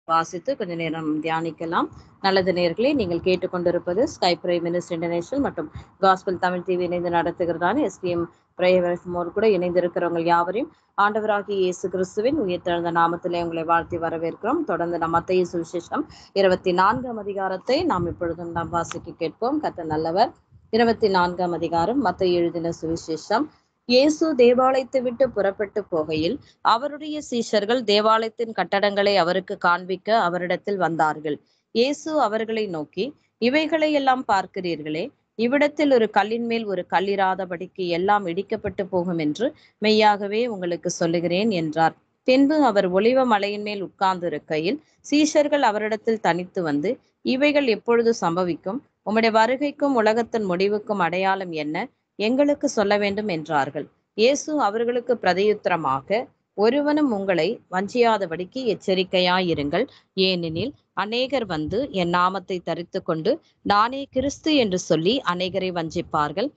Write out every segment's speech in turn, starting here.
வாசித்து கொஞ்ச நேரம் தியானிக்கலாம். நல்லது நேயர்களே, நீங்கள் கேட்டுக்கொண்டிருப்பது ஸ்கை பிரைம் மினிஸ்டர் இன்டர்நேஷனல் மற்றும் காஸ்பல் தமிழ் டிவி இணைந்து நடத்துகிறதான எஸ்பிஎம் பிரேயர்மோடு கூட இணைந்திருக்கிறவங்க யாவரையும் ஆண்டவராகிய இயேசு கிறிஸ்துவின் உயிர்த்தெழுந்த நாமத்திலே உங்களை வாழ்த்தி வரவேற்கிறோம். தொடர்ந்து நம் மத்தேயு சுவிசேஷம் 24ஆம் அதிகாரத்தை நாம் இப்பொழுதும் நாம் வாசிக்க கேட்போம். கர்த்தர் நல்லவர். 24ஆம் அதிகாரம் மத்தேயு எழுதின சுவிசேஷம். இயேசு தேவாலயத்தை விட்டு புறப்பட்டு போகையில் அவருடைய சீஷர்கள் தேவாலயத்தின் கட்டடங்களை அவருக்கு காண்பிக்க அவரிடத்தில் வந்தார்கள். இயேசு அவர்களை நோக்கி, இவைகளை எல்லாம் பார்க்கிறீர்களே, இவ்விடத்தில் ஒரு கல்லின் மேல் ஒரு கல்லிராதபடிக்கு எல்லாம் இடிக்கப்பட்டு போகும் என்று மெய்யாகவே உங்களுக்கு சொல்லுகிறேன் என்றார். பின்பு அவர் ஒலிவ மலையின் மேல் உட்கார்ந்திருக்கையில் சீஷர்கள் அவரிடத்தில் தனித்து வந்து, இவைகள் எப்பொழுது சம்பவிக்கும்? உம்முடைய வருகைக்கும் உலகத்தின் முடிவுக்கும் அடையாளம் என்ன? எங்களுக்கு சொல்ல வேண்டும் என்றார்கள். இயேசு அவர்களுக்கு பிரதியுத்தரமாக, ஒருவனும் உங்களை வஞ்சியாதபடிக்கு எச்சரிக்கையாயிருங்கள். ஏனெனில் அநேகர் வந்து என் நாமத்தை தரித்து கொண்டு நானே கிறிஸ்து என்று சொல்லி அநேகரை வஞ்சிப்பார்கள்.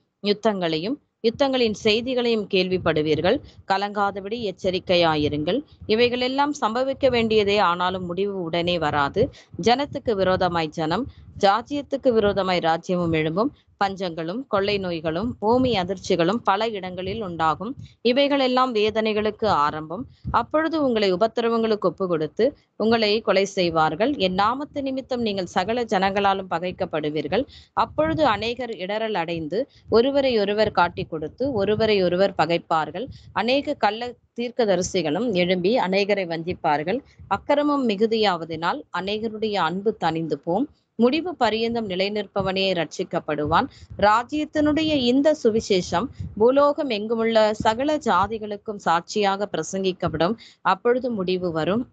யுத்தங்களின் செய்திகளையும் கேள்விப்படுவீர்கள். கலங்காதபடி எச்சரிக்கையாயிருங்கள். இவைகளெல்லாம் சம்பவிக்க வேண்டியதே, ஆனாலும் முடிவு உடனே வராது. ஜனத்துக்கு விரோதமாய் ஜனம், ராஜ்யத்துக்கு விரோதமாய் ராஜ்யமும் எழும்பும். பஞ்சங்களும் கொள்ளை நோய்களும் பூமி அதிர்ச்சிகளும் பல இடங்களில் உண்டாகும். இவைகளெல்லாம் வேதனைகளுக்கு ஆரம்பம். அப்பொழுது உங்களை உபத்திரவங்களுக்கு ஒப்பு கொடுத்து உங்களை கொலை செய்வார்கள். என் நாமத்து நிமித்தம் நீங்கள் சகல ஜனங்களாலும் பகைக்கப்படுவீர்கள். அப்பொழுது அநேகர் இடறல் அடைந்து ஒருவரை ஒருவர் காட்டி கொடுத்து ஒருவரை ஒருவர் பகைப்பார்கள். அநேக கள்ள தீர்க்கதரிசிகளும் எழும்பி அநேகரை வஞ்சிப்பார்கள். அக்கிரமம் மிகுதியாவதினால் அநேகருடைய அன்பு தணிந்து போம். முடிவு பரியந்தம் நிலைநிற்பவனே ரட்சிக்கப்படுவான். ராஜ்யத்தினுடைய இந்த சுவிசேஷம் பூலோகம் எங்குமுள்ள சகல ஜாதிகளுக்கும் சாட்சியாக பிரசங்கிக்கப்படும். அப்பொழுது முடிவு வரும்.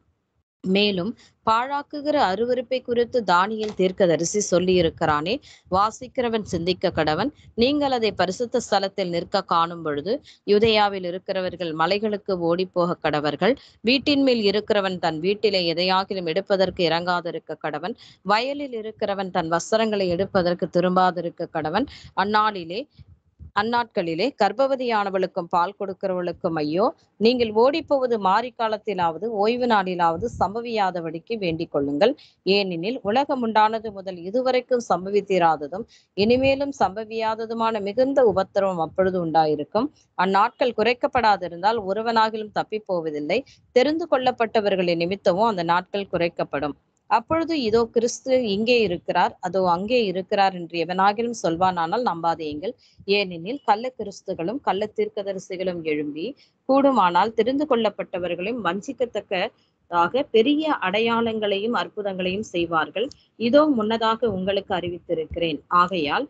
மேலும் பாழாக்குகிற அருவருப்பை குறித்து தானியேல் தீர்க்கதரிசி சொல்லியிருக்கிறானே, வாசிக்கிறவன் சிந்திக்க கடவன். நீங்கள் அதை பரிசுத்த ஸ்தலத்தில் நிற்க காணும் பொழுது யூதேயாவில் இருக்கிறவர்கள் மலைகளுக்கு ஓடி போக கடவர்கள். வீட்டின் மேல் இருக்கிறவன் தன் வீட்டிலே எதையாகிலும் எடுப்பதற்கு இறங்காதிருக்க கடவன். வயலில் இருக்கிறவன் தன் வஸ்திரங்களை எடுப்பதற்கு திரும்பாதிருக்க கடவன். அந்நாட்களிலே கர்ப்பவதியானவளுக்கும் பால் கொடுக்கிறவளுக்கும் ஐயோ! நீங்கள் ஓடிப்போவது மாரிக்காலத்திலாவது ஓய்வு நாளிலாவது சம்பவியாதபடிக்கு வேண்டிக் கொள்ளுங்கள். ஏனெனில் உலகம் உண்டானது முதல் இதுவரைக்கும் சம்பவித்திராததும் இனிமேலும் சம்பவியாததுமான மிகுந்த உபத்திரவம் அப்பொழுது உண்டாயிருக்கும். அந்நாட்கள் குறைக்கப்படாதிருந்தால் ஒருவனாகிலும் தப்பி போவதில்லை. தெரிந்து கொள்ளப்பட்டவர்களின் நிமித்தமும் அந்த நாட்கள் குறைக்கப்படும். அப்பொழுது இதோ கிறிஸ்து இங்கே இருக்கிறார், அதோ அங்கே இருக்கிறார் என்று எவனாகிலும் சொல்வானானால் நம்பாதேயுங்கள். ஏனெனில் கள்ள கிறிஸ்துகளும் கள்ள தீர்க்கதரிசிகளும் எழும்பி கூடுமானால் தெரிந்து கொள்ளப்பட்டவர்களையும் வஞ்சிக்கத்தக்கதாக பெரிய அடையாளங்களையும் அற்புதங்களையும் செய்வார்கள். இதோ முன்னதாக உங்களுக்கு அறிவித்திருக்கிறேன். ஆகையால்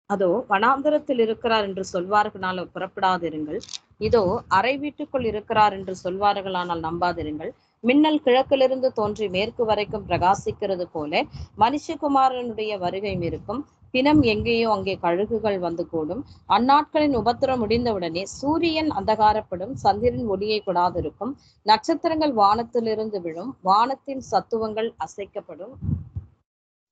அதோ வனாந்தரத்தில் இருக்கிறார் என்று சொல்வார்களானால் புறப்படாதிருங்கள். இதோ அறை வீட்டுக்குள் இருக்கிறார் என்று சொல்வார்களானால் நம்பாதிருங்கள். மின்னல் கிழக்கிலிருந்து தோன்றி மேற்கு வரைக்கும் பிரகாசிக்கிறது போல மனுஷகுமாரனுடைய வருகையும் இருக்கும். பிணம் எங்கேயோ அங்கே கழுகுகள் வந்து கூடும். அந்நாட்களின் உபத்திரம் முடிந்தவுடனே சூரியன் அந்தகாரப்படும், சந்திரன் ஒளியை கொடாதிருக்கும், நட்சத்திரங்கள் வானத்திலிருந்து விழும், வானத்தின் சத்துவங்கள் அசைக்கப்படும்.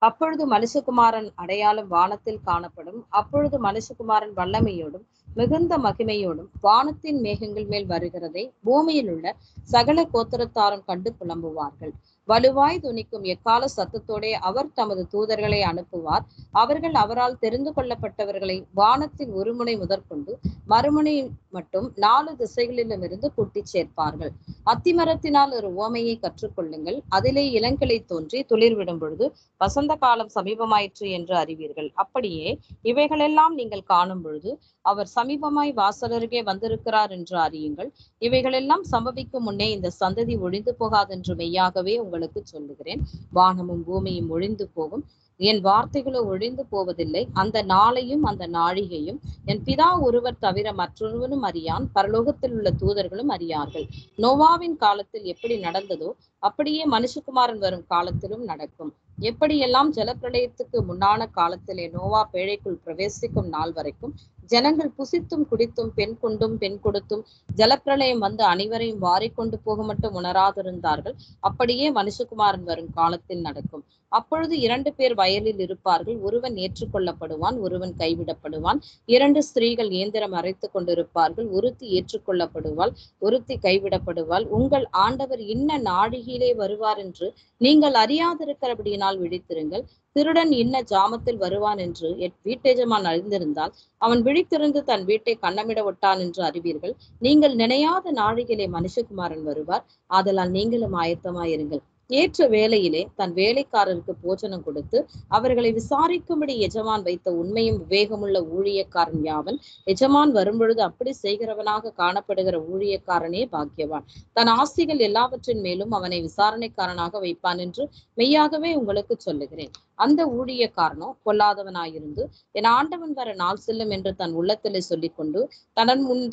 அப்பொழுது மனுஷகுமாரன் அடையாளம் வானத்தில் காணப்படும். அப்பொழுது மனுஷகுமாரன் வல்லமையோடும் மிகுந்த மகிமையோடும் வானத்தின் மேகங்கள் மேல் வருகிறதை பூமியில் உள்ள சகல கோத்திரத்தாரும் கண்டு புலம்புவார்கள். வலுவாய் துணிக்கும் எக்கால சத்தத்தோடே அவர் தமது தூதர்களை அனுப்புவார். அவர்கள் அவரால் தெரிந்து கொள்ளப்பட்டவர்களை வானத்தின் ஒரு முனை முதற்கொண்டு மறுமுனை மட்டும் 4 திசைகளிலும் இருந்து கூட்டிச் சேர்ப்பார்கள். அத்திமரத்தினால் ஒரு உவமையை கற்றுக்கொள்ளுங்கள். அதிலே இளங்கிளை தோன்றி துளிர்விடும் பொழுது வசந்த காலம் சமீபமாயிற்று என்று அறிவீர்கள். அப்படியே இவைகளெல்லாம் நீங்கள் காணும் பொழுது அவர் சமீபமாய் வாசலருகே வந்திருக்கிறார் என்று அறியுங்கள். இவைகளெல்லாம் சம்பவிக்கும் முன்னே இந்த சந்ததி ஒழிந்து போகாதென்று மெய்யாகவே உங்களுக்கு சொல்லுகிறேன். வானமும் பூமியும் ஒழிந்து போகும், என் வார்த்தைகளோ ஒழிந்து போவதில்லை. அந்த நாளையும் அந்த நாழிகையும் என் பிதா ஒருவர் தவிர மற்றொருவனும் அறியான், பரலோகத்தில் உள்ள தூதர்களும் அறியார்கள். நோவாவின் காலத்தில் எப்படி நடந்ததோ அப்படியே மனுஷகுமாரன் வரும் காலத்திலும் நடக்கும். எப்படியெல்லாம் ஜலப்பிரளயத்துக்கு முன்னான காலத்திலே நோவா பேழைக்குள் பிரவேசிக்கும் நாள் வரைக்கும் ஜனங்கள் புசித்தும் குடித்தும் பெண் கொண்டும் பெண் கொடுத்தும் ஜலப்பிரளயம் வந்து அனைவரையும் வாரிக்கொண்டு போக மட்டும் உணராதிருந்தார்கள். அப்படியே மனுஷகுமாரன் வரும் காலத்தில் நடக்கும். அப்பொழுது 2 பேர் வயலில் இருப்பார்கள். ஒருவன் ஏற்றுக்கொள்ளப்படுவான், ஒருவன் கைவிடப்படுவான். 2 ஸ்திரீகள் இயந்திரம் அரைத்துக் கொண்டிருப்பார்கள். ஒருத்தி ஏற்றுக்கொள்ளப்படுவாள், ஒருத்தி கைவிடப்படுவாள். உங்கள் ஆண்டவர் இன்ன நாழிகையிலே வருவார் என்று நீங்கள் அறியாதிருக்கிறபடியினால் விழித்திருங்கள். திருடன் இன்ன ஜாமத்தில் வருவான் என்று வீட்டெஜமான் அறிந்திருந்தால் அவன் விழித்திருந்து தன் வீட்டை கண்ணமிட ஒட்டான் என்று அறிவீர்கள். நீங்கள் நினையாத நாழிகையிலே மனுஷகுமாரன் வருவார். ஆதலால் நீங்களும் ஆயத்தமாயிருங்கள். ஏற்ற வேளையிலே தன் வேலைக்காரருக்கு போஜனம் கொடுத்து அவர்களை விசாரிக்கும்படி எஜமான் வைத்த உண்மையும் விவேகமுள்ள ஊழியக்காரன் யாவன். எஜமான் வரும்பொழுது அப்படி செய்கிறவனாக காணப்படுகிற ஊழியக்காரனே பாக்கியவான். தன் ஆஸ்திகள் எல்லாவற்றின் மேலும் அவனை விசாரணைக்காரனாக வைப்பான் என்று மெய்யாகவே உங்களுக்கு சொல்லுகிறேன். அந்த ஊழியக்காரனோ பொல்லாதவனாயிருந்து என் ஆண்டவன் வர நாள் செல்லும் என்று தன் உள்ளத்திலே சொல்லிக்கொண்டு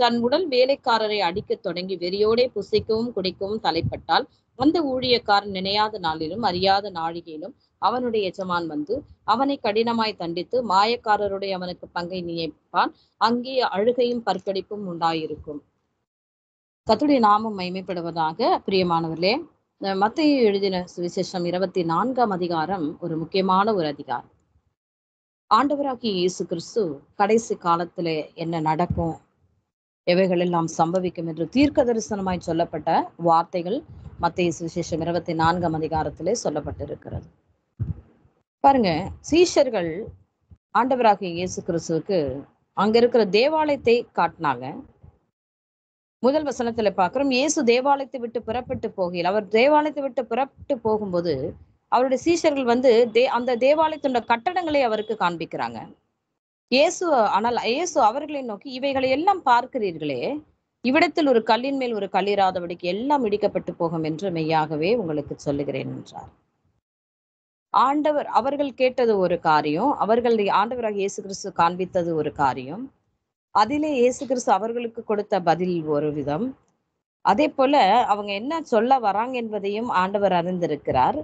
தன் உடல் வேலைக்காரரை அடிக்க தொடங்கி வெறியோடே புசிக்கவும் குடிக்கவும் தலைப்பட்டால் அந்த ஊழியக்காரன் நினையாத நாளிலும் அறியாத நாழிகையிலும் அவனுடைய எஜமான் வந்து அவனை கடினமாய் தண்டித்து மாயக்காரருடைய அவனுக்கு பங்கை நியமிப்பான். அங்கே அழுகையும் பற்கடிப்பும் உண்டாயிருக்கும். கர்த்தருடைய நாமம் மகிமைப்படுவதாக. பிரியமானவர்களே, மத்தேயு எழுதின சுவிசேஷம் 24ஆம் அதிகாரம் ஒரு முக்கியமான ஒரு அதிகாரம். ஆண்டவராகிய இயேசு கிறிஸ்து கடைசி காலத்திலே என்ன நடக்கும், எவைகள் எல்லாம் சம்பவிக்கும் என்று தீர்க்க தரிசனமாய் சொல்லப்பட்ட வார்த்தைகள் மத்தேயு சுவிசேஷம் 24ஆம் அதிகாரத்திலே சொல்லப்பட்டிருக்கிறது. பாருங்க, சீஷர்கள் ஆண்டவராகிய இயேசு கிறிஸ்துவுக்கு அங்க இருக்கிற தேவாலயத்தை காட்டினாங்க. முதல் வசனத்துல பார்க்கிறோம், இயேசு தேவாலயத்தை விட்டு புறப்பட்டு போகையில், அவர் தேவாலயத்தை விட்டு புறப்பட்டு போகும்போது அவருடைய சீஷர்கள் வந்து அந்த தேவாலயத்தோட கட்டடங்களை அவருக்கு காண்பிக்கிறாங்க. ஆனால் இயேசு அவர்களை நோக்கி, இவைகளை எல்லாம் பார்க்கிறீர்களே, இவ்விடத்தில் ஒரு கல்லின் மேல் ஒரு கல்லிராதபடிக்கு எல்லாம் இடிக்கப்பட்டு போகும் என்று மெய்யாகவே உங்களுக்கு சொல்லுகிறேன் என்றார். ஆண்டவர் அவர்கள் கேட்டது ஒரு காரியம், ஆண்டவராக இயேசு கிறிஸ்து காண்பித்தது ஒரு காரியம். அதிலே இயேசு கிறிஸ்து அவர்களுக்கு கொடுத்த பதில் ஒரு விதம். அதே போல அவங்க என்ன சொல்ல வராங்க என்பதையும் ஆண்டவர் அறிந்திருக்கிறார்.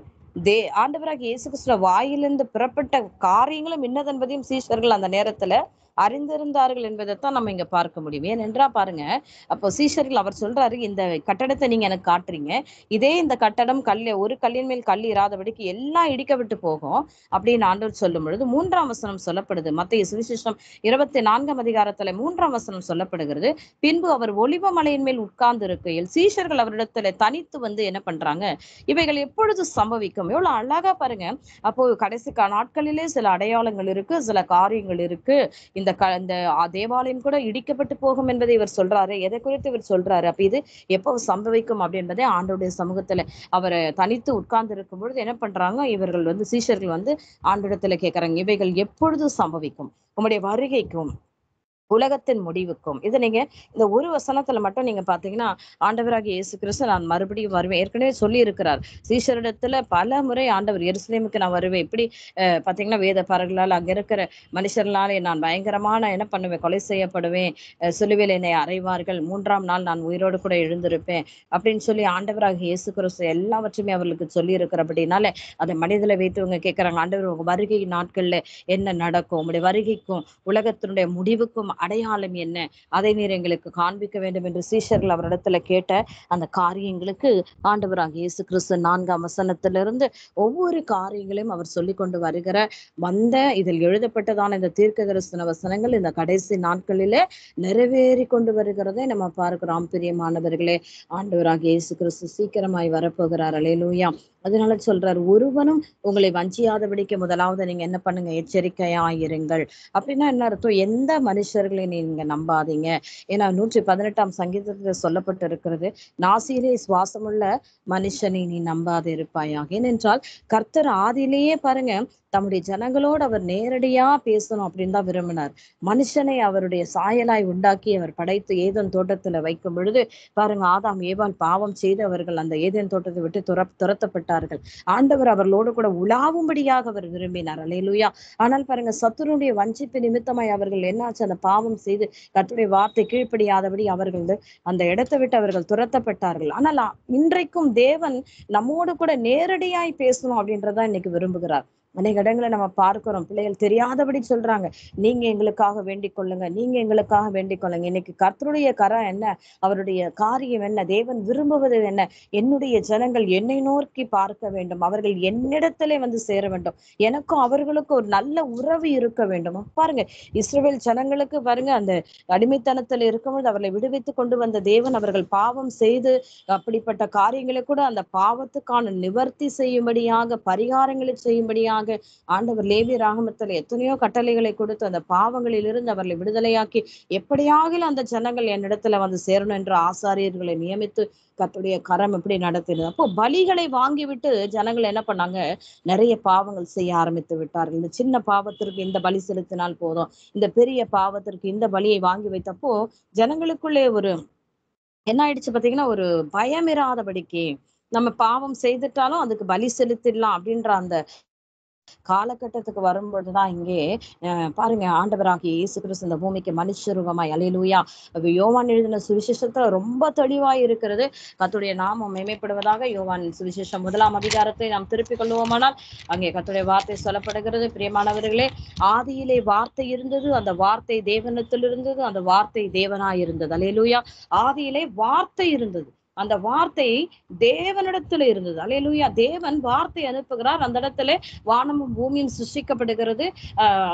ஆண்டவராக இயேசு கிறிஸ்து வாயிலிருந்து புறப்பட்ட காரியங்களும் இன்னதென்பதையும் சீஷர்கள் அந்த நேரத்துல அறிந்திருந்தார்கள் என்பதைத்தான் நம்ம இங்க பார்க்க முடியும். ஏனென்றா பாருங்க, அப்போ சீஷர்கள் அவர் சொல்றாரு, இந்த கட்டடத்தை நீங்க எனக்கு காட்டுறீங்க, இதே இந்த கட்டடம் ஒரு கல்லின் மேல் கல் இராதபடிக்கு எல்லாம் இடிக்கப்பட்டு போகும் அப்படின்னு ஆண்டவர் சொல்லும் பொழுது 3ஆம் வசனம் சொல்லப்படுது. மத்தேயு சுவிசேஷம் 24ஆம் அதிகாரத்துல 3ஆம் வசனம் சொல்லப்படுகிறது. பின்பு அவர் ஒலிவ மலையின் மேல் உட்கார்ந்து இருக்கையில் சீஷர்கள் அவரிடத்துல தனித்து வந்து என்ன பண்றாங்க, இவைகள் எப்பொழுது சம்பவிக்கும்? எவ்வளவு அழகா பாருங்க. அப்போ கடைசி நாட்களிலே சில அடையாளங்கள் இருக்கு, சில காரியங்கள் இருக்கு. இந்த தேவாலயம் கூட இடிக்கப்பட்டு போகும் என்பதை இவர் சொல்றாரு. எதை குறித்து இவர் சொல்றாரு? அப்ப இது எப்போ சம்பவிக்கும் அப்படின்றதே ஆண்டவருடைய சமூகத்துல அவர் தனித்து உட்கார்ந்து இருக்கும் பொழுது என்ன பண்றாங்க, இவர்கள் வந்து சீஷர்கள் வந்து ஆண்டவரிடத்துல கேட்கறாங்க, இவைகள் எப்பொழுது சம்பவிக்கும்? உம்முடைய வருகைக்கும் உலகத்தின் முடிவுக்கும். இது நீங்க இந்த ஒரு வசனத்துல மட்டும் நீங்க பாத்தீங்கன்னா, ஆண்டவராகிய இயேசு கிறிஸ்து நான் மறுபடியும் வருவேன் ஏற்கனவே சொல்லி இருக்கிறார். சீஷரிடத்துல பல முறை ஆண்டவர் எருசலேமுக்கு நான் வருவேன், இப்படி பாத்தீங்கன்னா வேத பாரர்களால் அங்க இருக்கிற மனுஷர்களாலே நான் பயங்கரமான என்ன பண்ணுவேன், கொலை செய்யப்படுவேன், சிலுவையில் என்னை அறைவார்கள், 3ஆம் நாள் நான் உயிரோடு கூட எழுந்திருப்பேன் அப்படின்னு சொல்லி ஆண்டவராகிய இயேசு கிறிஸ்து எல்லாவற்றுமே அவர்களுக்கு சொல்லி இருக்கிறபடினால அதை மனிதலை வைத்தவங்க கேட்கிறாங்க, ஆண்டவர் உங்க வருகை நாட்கள்ல என்ன நடக்கும், உங்களுடைய வருகைக்கும் உலகத்தினுடைய முடிவுக்கும் அடையாளம் என்ன, அதை நீர் எங்களுக்கு காண்பிக்க வேண்டும் என்று சீஷர்கள் அவரிடத்துல கேட்ட அந்த காரியங்களுக்கு ஆண்டவராகிய இயேசு கிறிஸ்து 4ஆம் வசனத்திலிருந்து ஒவ்வொரு காரியங்களையும் அவர் சொல்லி கொண்டு வருகிற இதில் எழுதப்பட்டதான இந்த தீர்க்க தரிசன வசனங்கள் இந்த கடைசி நாட்களிலே நிறைவேறி கொண்டு வருகிறதை நம்ம பார்க்கிறோம். பிரியமானவர்களே, ஆண்டவராகிய இயேசு கிறிஸ்து சீக்கிரமாய் வரப்போகிறார். அல்லேலூயா. அதனால சொல்றாரு, ஒருவனும் உங்களை வஞ்சியாதபடிக்கு முதலாவது நீங்க என்ன பண்ணுங்க, எச்சரிக்கையாயிருங்கள். அப்படின்னா என்ன அர்த்தம்? எந்த மனுஷர்களை நீங்க நம்பாதீங்க. ஏன்னா 118ஆம் சங்கீதத்தில் சொல்லப்பட்டு இருக்கிறது, நாசியிலே சுவாசமுள்ள மனுஷனை நீ நம்பாது இருப்பாயாக. ஏனென்றால் கர்த்தர் ஆதியிலேயே பாருங்க தம்முடைய ஜனங்களோடு அவர் நேரடியா பேசணும் அப்படின்னு தான் விரும்பினார். மனுஷனை அவருடைய சாயலாய் உண்டாக்கி அவர் படைத்து ஏதேன் தோட்டத்துல வைக்கும் பொழுது பாருங்க, ஆதாம் ஏவாள் பாவம் செய்து அவர்கள் அந்த ஏதேன் தோட்டத்தை விட்டு துரத்தப்பட்டார்கள். ஆண்டவர் அவர்களோடு கூட உலாவும்படியாக அவர் விரும்பினார். அல்லேலூயா. ஆனால் பாருங்க, சத்துருடைய வஞ்சிப்பு நிமித்தமாய் அவர்கள் என்னாச்சு, அந்த பாவம் செய்து கர்த்தருடைய வார்த்தை கீழ்ப்படியாதபடி அவர்கள் அந்த இடத்தை விட்டு அவர்கள் துரத்தப்பட்டார்கள். ஆனால் இன்றைக்கும் தேவன் நம்மோடு கூட நேரடியாய் பேசணும் அப்படின்றதான் இன்னைக்கு விரும்புகிறார். அநேக இடங்களை நம்ம பார்க்கிறோம், பிள்ளைகள் தெரியாதபடி சொல்றாங்க, நீங்க எங்களுக்காக வேண்டிக் கொள்ளுங்க, நீங்க எங்களுக்காக வேண்டிக் கொள்ளுங்க. இன்னைக்கு கர்த்தருடைய கரம் என்ன, அவருடைய காரியம் என்ன, தேவன் விரும்புவது என்ன? என்னுடைய ஜனங்கள் என்னை நோக்கி பார்க்க வேண்டும், அவர்கள் என்னிடத்திலே வந்து சேர வேண்டும், எனக்கும் அவர்களுக்கும் ஒரு நல்ல உறவு இருக்க வேண்டும். பாருங்க, இஸ்ரவேல் ஜனங்களுக்கு பாருங்க, அந்த அடிமைத்தனத்தில் இருக்கும்போது அவர்களை விடுவித்து கொண்டு வந்த தேவன், அவர்கள் பாவம் செய்து அப்படிப்பட்ட காரியங்களை கூட அந்த பாவத்துக்கான நிவர்த்தி செய்யும்படியாக, பரிகாரங்களை செய்யும்படியாக ஆண்டவர் லேவிய ராகமத்தில் எத்தனையோ கட்டளைகளை கொடுத்து அந்த பாவங்களில் இருந்து அவர்களை விடுதலையாக்கி, எப்படியாக அந்த ஜனங்கள் என்னிடத்துல வந்து சேரணும் என்று ஆசாரியர்களை நியமித்து கர்த்தருடைய கரம் எப்படி நடத்தினது. அப்போ பலிகளை வாங்கிவிட்டு ஜனங்கள் என்ன பண்ணாங்க, நிறைய பாவங்கள் செய்ய ஆரம்பித்து விட்டார்கள். இந்த சின்ன பாவத்திற்கு இந்த பலி செலுத்தினால் போதும், இந்த பெரிய பாவத்திற்கு இந்த பலியை வாங்கி வைத்தப்போ ஜனங்களுக்குள்ளே ஒரு என்ன ஆயிடுச்சு பாத்தீங்கன்னா, ஒரு பயம் இராதபடிக்கு, நம்ம பாவம் செய்துட்டாலும் அதுக்கு பலி செலுத்திடலாம் அப்படின்ற அந்த காலகட்டத்துக்கு வரும்பொழுதுதான் இங்கே பாருங்க, ஆண்டவராகிய இயேசு கிறிஸ்து இந்த பூமிக்கு மனுஷ ரூபமாய், அல்லேலூயா, யோவான் எழுதின சுவிசேஷத்துல ரொம்ப தெளிவாய் இருக்கிறது. கர்த்தருடைய நாமம் மேன்மைப்படுவதாக. யோவான் சுவிசேஷம் 1ஆம் அதிகாரத்தை நாம் திருப்பிக் கொள்வோமானால் அங்கே கர்த்தருடைய வார்த்தை சொல்லப்படுகிறது. பிரியமானவர்களே, ஆதியிலே வார்த்தை இருந்தது, அந்த வார்த்தை தேவனிடத்தில் இருந்தது, அந்த வார்த்தை தேவனாய் இருந்தது. அல்லேலூயா. ஆதியிலே வார்த்தை இருந்தது, அந்த வார்த்தை தேவனிடத்துல இருந்தது. அல்லேலூயா. தேவன் வார்த்தை அனுப்புகிறார், அந்த இடத்துல வானமும் பூமியும் சிருஷ்டிக்கப்படுகிறது.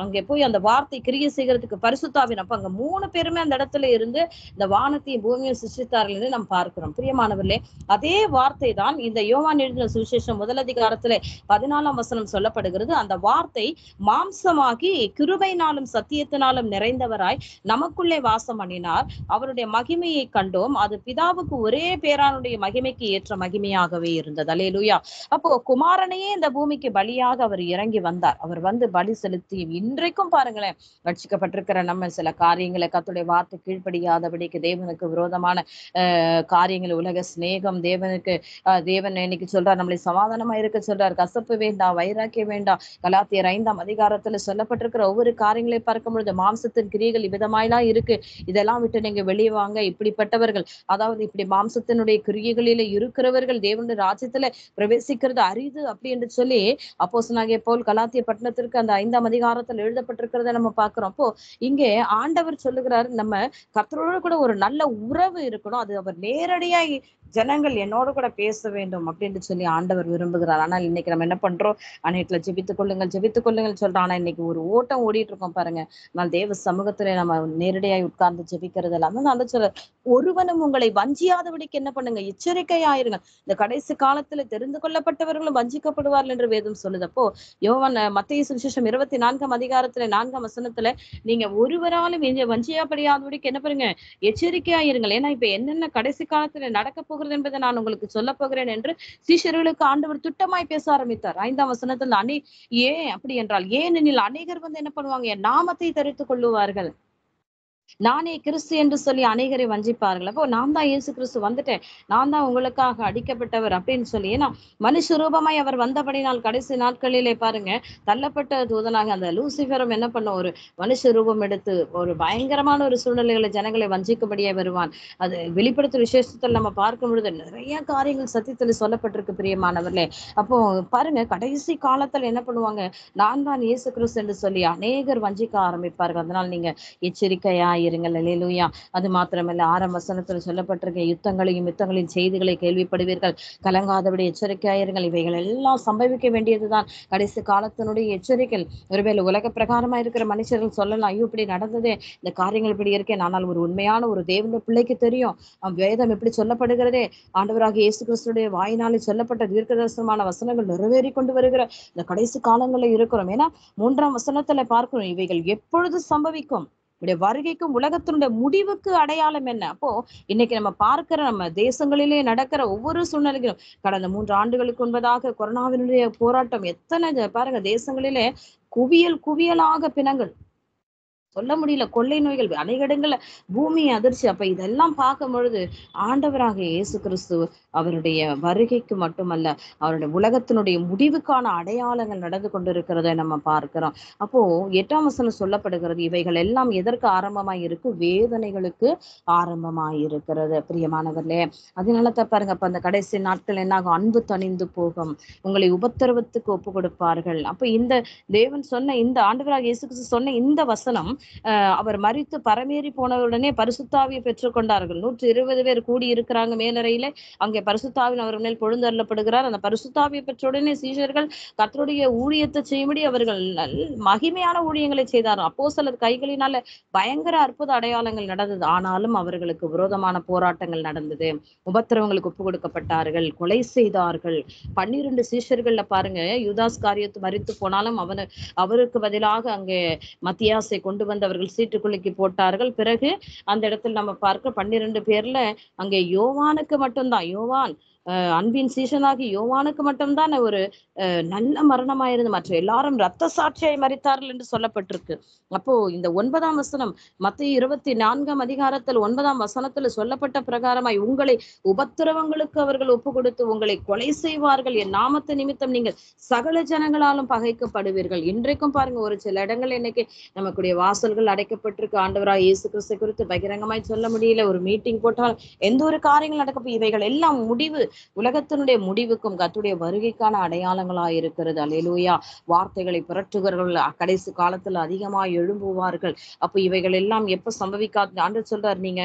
அங்கே போய் அந்த வார்த்தை கிரியை செய்கிறதுக்கு பரிசுத்தாவின், அப்ப அங்க 3 பேருமே அந்த இடத்துல இருந்து இந்த வானத்தையும் பூமியும் சிருஷ்டித்தார்கள் என்று நாம் பார்க்கிறோம். பிரியமானவர்களே, அதே வார்த்தை தான் இந்த யோவான் எழுதின சுவிசேஷம் 1 அதிகாரத்திலே 14ஆம் வசனம் சொல்லப்படுகிறது. அந்த வார்த்தை மாம்சமாகி கிருபையினாலும் சத்தியத்தினாலும் நிறைந்தவராய் நமக்குள்ளே வாசம் பண்ணினார், அவருடைய மகிமையை கண்டோம், அது பிதாவுக்கு ஒரே பேரானுடைய மகிமைக்கு ஏற்ற மகிமையாகவே இருந்தது. அல்லேலூயா. அப்போ குமாரனையே இந்த பூமிக்கு பலியாக அவர் இறங்கி வந்தார். அவர் வந்து பலி செலுத்தி, இன்றைக்கும் பாருங்களேன், ரட்சிக்கப்பட்டிருக்கிற நம்ம சில காரியங்களை கர்த்தருடைய வார்த்தை கீழ்ப்படியாதபடிக்கு, தேவனுக்கு விரோதமான காரியங்கள், உலக சிநேகம், தேவனுக்கு தேவன் இன்னைக்கு சொல்றார், நம்மளை சமாதானமா இருக்க சொல்றார், கசப்பு வேண்டாம், வைராக்கியம் வேண்டாம். கலாத்தியர் 5ஆம் அதிகாரத்துல சொல்லப்பட்டிருக்கிற ஒவ்வொரு காரியங்களை பார்க்கும் பொழுது மாம்சத்தின் கிரியைகள் இவ்விதமாயெல்லாம் இருக்கு, இதெல்லாம் விட்டு நீங்க வெளியே வாங்க. இப்படிப்பட்டவர்கள், அதாவது இப்படி மாம்சத்தினுடைய கிரியைகளில இருக்கிறவர்கள் தேவனுடைய ராஜ்யத்துல பிரவேசிக்கிறது அரிது அப்படி என்று சொல்லி அப்போஸ்தலனாகிய பவுல் கலாத்திய பட்டணத்திற்கு அந்த 5ஆம் அதிகாரத்தில் எழுதப்பட்டிருக்கிறத நம்ம பார்க்கிறோம். அப்போ இங்கே ஆண்டவர் சொல்லுகிறார், நம்ம கர்த்தரோடு கூட ஒரு நல்ல உறவு இருக்கணும், அது அவர் நேரடியாய் ஜனங்கள் என்னோடு கூட பேச வேண்டும் அப்படின்னு சொல்லி ஆண்டவர் விரும்புகிறார். ஆனால் இன்னைக்கு நம்ம என்ன பண்றோம், அனைத்துல ஜெபித்துக் கொள்ளுங்கள் சொல்றோம். ஆனா இன்னைக்கு ஒரு ஓட்டம் ஓடிட்டு இருக்கோம் பாருங்க. ஆனால் தேவ சமூகத்துல நம்ம நேரடியாய் உட்கார்ந்து ஜெபிக்கிறது இல்லாம அந்த சொல்ல, ஒருவனும் உங்களை வஞ்சியாதபடிக்கு என்ன பண்ணுங்க, எச்சரிக்கையாயிருங்க, இந்த கடைசி காலத்துல தெரிந்து கொள்ளப்பட்டவர்களும் வஞ்சிக்கப்படுவார்கள் என்று வேதம் சொல்லுதப்போ, யோவான் மத்தேயு சுவிசேஷம் 24ஆம் அதிகாரத்துல 4ஆம் வசனத்துல, நீங்க ஒருவராலும் வஞ்சியாபடியாதபடிக்கு என்ன பண்ணுங்க, எச்சரிக்கையாயிருங்கள், ஏன்னா இப்ப என்னென்ன கடைசி காலத்துல நடக்க போகிறது என்பதை நான் உங்களுக்கு சொல்ல போகிறேன் என்று சீஷர்களுக்கு ஆண்டவர் திட்டமாய் பேச ஆரம்பித்தார். 5ஆம் வசனத்தில் ஏன் அப்படி என்றால், ஏனெனில் அநேகர் வந்து என்ன பண்ணுவாங்க, என் நாமத்தை தரித்துக் கொள்ளுவார்கள், நானே கிறிஸ்து என்று சொல்லி அநேகரை வஞ்சிப்பார்கள். அப்போ நான் தான் இயேசு கிறிஸ்து வந்துட்டேன், நான் தான் உங்களுக்காக அடிக்கப்பட்டவர் அப்படின்னு சொல்லி, ஏன்னா மனுஷ ரூபமாய் அவர் வந்தபடினால் கடைசி நாட்களிலே பாருங்க, தள்ளப்பட்ட தூதனாக அந்த லூசிபரும் என்ன பண்ண, ஒரு மனுஷ ரூபம் எடுத்து ஒரு பயங்கரமான ஒரு சூழ்நிலைகளை ஜனங்களை வஞ்சிக்கும்படியே வருவான். அது வெளிப்படுத்தும் விசேஷத்தில் நம்ம பார்க்கும் பொழுது நிறைய காரியங்கள் சத்தியத்தில் சொல்லப்பட்டிருக்கு பிரியமானவர்களே. அப்போ பாருங்க, கடைசி காலத்துல என்ன பண்ணுவாங்க, நான் தான் இயேசு கிறிஸ்து என்று சொல்லி அநேகர் வஞ்சிக்க ஆரம்பிப்பார்கள். அதனால் நீங்க எச்சரிக்கையா இருங்கள். அல்லேலூயா. அது மாத்திரமல்ல, 6ஆம் வசனத்தில் சொல்லப்பட்டிருக்க யுத்தங்களின் செய்திகளை கேள்விப்படுவீர்கள், கலங்காதபடி எச்சரிக்கையாயிருங்கள். இவைகள் எல்லாம் சம்பவிக்க வேண்டியதுதான், கடைசி காலத்தினுடைய எச்சரிக்கை. ஒருவேளை உலக பிரகாரமா இருக்கிற மனுஷர்கள் சொல்லலாம், ஐயோ இப்படி நடந்ததே, இந்த காரியங்கள் இப்படி இருக்கேன், ஆனால் ஒரு உண்மையான ஒரு தேவனுடைய பிள்ளைக்கு தெரியும், வேதம் இப்படி சொல்லப்படுகிறதே, ஆண்டவராக இயேசு கிறிஸ்துடைய வாயினாலே சொல்லப்பட்ட தீர்க்கதரிசனமான வசனங்கள் நிறைவேறி கொண்டு வருகிற இந்த கடைசி காலங்களில் இருக்கிறோம். ஏன்னா 3ஆம் வசனத்துல பார்க்கிறோம், இவைகள் எப்பொழுது சம்பவிக்கும், இப்படி வருகைக்கும் உலகத்தினுடைய முடிவுக்கு அடையாளம் என்ன. அப்போ இன்னைக்கு நம்ம பார்க்கிற நம்ம தேசங்களிலே நடக்கிற ஒவ்வொரு சூழ்நிலைகளும், கடந்த 3 ஆண்டுகளுக்கு முன்பதாக கொரோனாவினுடைய போராட்டம், எத்தனை பாருங்க தேசங்களிலே குவியலாக பிணங்கள், சொல்ல முடியல, கொள்ளை நோய்கள், அநேக இடங்கள்ல பூமி அதிர்ச்சி. அப்ப இதெல்லாம் பார்க்கும் பொழுது ஆண்டவராக இயேசு கிறிஸ்து அவருடைய வருகைக்கு மட்டுமல்ல, அவருடைய உலகத்தினுடைய முடிவுக்கான அடையாளங்கள் நடந்து கொண்டிருக்கிறதை நம்ம பார்க்கிறோம். அப்போ 8ஆம் வசனம் சொல்லப்படுகிறது, இவைகள் எல்லாம் எதற்கு ஆரம்பமாய் இருக்கு? வேதனைகளுக்கு ஆரம்பமாய் இருக்கிறது. பிரியமானவர்களே, அதனால தான் பாருங்க, அப்ப அந்த கடைசி நாட்கள் என்ன ஆகும்? அன்பு தணிந்து போகும், உங்களை உபத்திரவத்துக்கு ஒப்பு கொடுப்பார்கள். அப்ப இந்த தேவன் சொன்ன இந்த ஆண்டவராக இயேசு கிறிஸ்து சொன்ன இந்த வசனம், அவர் மரித்து பரமேறி போனவுடனே பரிசுத்தாவியை பெற்றுக்கொண்டார்கள். 120 பேர் கூடி இருக்கிறாங்க மேலறையில. அங்கே பரிசுத்தாவின் அவர் மேல் பொழுந்தருளப்படுகிறார். அந்த பரிசுத்தாவியை பெற்ற உடனே சீஷர்கள் கர்த்தருடைய ஊழியத்தை செய்யும்படி அவர்கள் மகிமையான ஊழியங்களை செய்தார். அப்போஸ்தலர் கைகளினால பயங்கர அற்புத அடையாளங்கள் நடந்தது. ஆனாலும் அவர்களுக்கு விரோதமான போராட்டங்கள் நடந்தது. உபத்திரவங்களுக்கு ஒப்பு கொடுக்கப்பட்டார்கள், கொலை செய்தார்கள். 12 சீஷர்கள்ல பாருங்க, யூதாஸ் காரியத்து மரித்து போனாலும் அவருக்கு பதிலாக அங்கே மத்தியாசை கொண்டு வந்து அவர்கள் சீட்டுக்குலுக்கி போட்டார்கள். பிறகு அந்த இடத்துல நம்ம பார்க்க 12 பேர்ல அங்கே யோவானுக்கு மட்டும்தான், யோவான் அன்பின் சீஷனாகி யோவானுக்கு மட்டும்தான் ஒரு நல்ல மரணமாயிருது. மற்ற எல்லாரும் இரத்த சாட்சியாய் மரித்தார்கள் என்று சொல்லப்பட்டிருக்கு. அப்போ இந்த 9ஆம் வசனம், மத்தேயு 24ஆம் அதிகாரத்தில் 9ஆம் வசனத்துல சொல்லப்பட்ட பிரகாரமாய் உங்களை உபத்திரவங்களுக்கு அவர்கள் ஒப்பு கொடுத்து உங்களை கொலை செய்வார்கள், என் நாமத்து நிமித்தம் நீங்கள் சகல ஜனங்களாலும் பகைக்கப்படுவீர்கள். இன்றைக்கும் பாருங்க, ஒரு சில இடங்கள் இன்னைக்கு நமக்குடைய வாசல்கள் அடைக்கப்பட்டிருக்கு. ஆண்டவராய் இயேசு கிறிஸ்து குறித்து பகிரங்கமாய் சொல்ல முடியல. ஒரு மீட்டிங் போட்டால் எந்த ஒரு காரியங்கள் நடக்க, இவைகள் எல்லாம் முடிவு, உலகத்தினுடைய முடிவுக்கும் கர்த்தருடைய வருகைக்கான அடையாளங்களாய் இருக்கிறது. அல்லேலூயா. வார்த்தைகளை புரட்டுகிறவர்கள் கடைசி காலத்துல அதிகமாக எழும்புவார்கள். அப்ப இவைகள் எல்லாம் எப்ப சம்பவிக்காது? ஆண்டவர் சொல்றார், நீங்க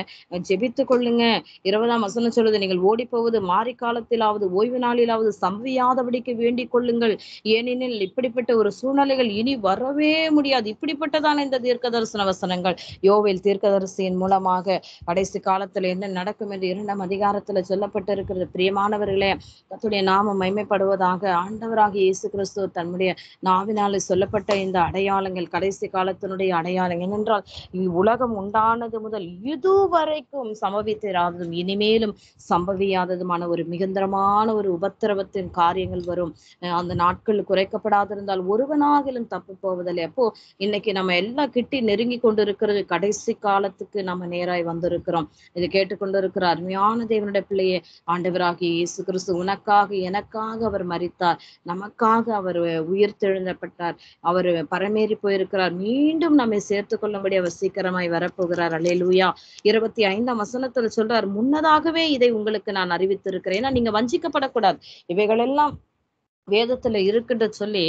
ஜெபித்துக் கொள்ளுங்க. 20ஆம் வசனம் சொல்லுது, நீங்கள் ஓடி போவது மாறி காலத்திலாவது ஓய்வு நாளிலாவது சம்பவியாதபடிக்கு வேண்டிக் கொள்ளுங்கள், ஏனெனில் இப்படிப்பட்ட ஒரு சூழ்நிலைகள் இனி வரவே முடியாது. இப்படிப்பட்டதான இந்த தீர்க்க தரிசன வசனங்கள் யோவேல் தீர்க்கதரிசியின் மூலமாக கடைசி காலத்துல என்ன நடக்கும் என்று 2ஆம் அதிகாரத்துல சொல்லப்பட்டிருக்கிறது. பிரியமானவர்களே, கர்த்தருடைய நாமம் மகிமைப்படுவதாக. ஆண்டவராக இயேசு கிறிஸ்து தன்னுடைய நாவினாலே சொல்லப்பட்ட இந்த அடையாளங்கள் கடைசி காலத்தினுடைய அடையாளம் என்னென்றால், உலகம் உண்டானது முதல் இதுவரைக்கும் சம்பவித்திராததும் இனிமேலும் சம்பவியாததுமான ஒரு மிகுந்தரமான ஒரு உபத்திரவத்தின் காரியங்கள் வரும். அந்த நாட்கள் குறைக்கப்படாதிருந்தால் ஒருவனாகிலும் தப்பு போவதில்லை. அப்போ இன்னைக்கு நம்ம எல்லாம் கிட்டி நெருங்கி கொண்டு இருக்கிறது கடைசி காலத்துக்கு நம்ம நேராய் வந்திருக்கிறோம். இது கேட்டுக்கொண்டிருக்கிற அருமையான தேவனுடைய பிள்ளையே, ஆண்டவராகிய இயேசு கிறிஸ்து உனக்காக எனக்காக அவர் மரித்தார், நமக்காக அவர் உயிர்த்தெழுந்தப்பட்டார், அவர் பரமேறி போயிருக்கிறார். மீண்டும் நம்மை சேர்த்து கொள்ளும்படி அவர் சீக்கிரமாய் வரப்போகிறார். அல்லேலூயா. 25ஆம் வசனத்துல சொல்றார், முன்னதாகவே இதை உங்களுக்கு நான் அறிவித்திருக்கிறேன். ஏன்னா நீங்க வஞ்சிக்கப்படக்கூடாது. இவைகள் எல்லாம் வேதத்துல இருக்குன்னு சொல்லி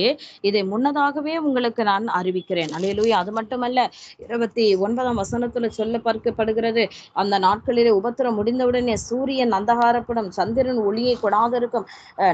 இதை முன்னதாகவே உங்களுக்கு நான் அறிவிக்கிறேன். அல்லேலூயா. அது மட்டுமல்ல, 29ஆம் வசனத்துல சொல்ல பார்க்கப்படுகிறது, அந்த நாட்களிலே உபத்திரம் முடிந்தவுடனே சூரியன் அந்தகாரப்படும், சந்திரன் ஒளியை கொடாதிருக்கும்,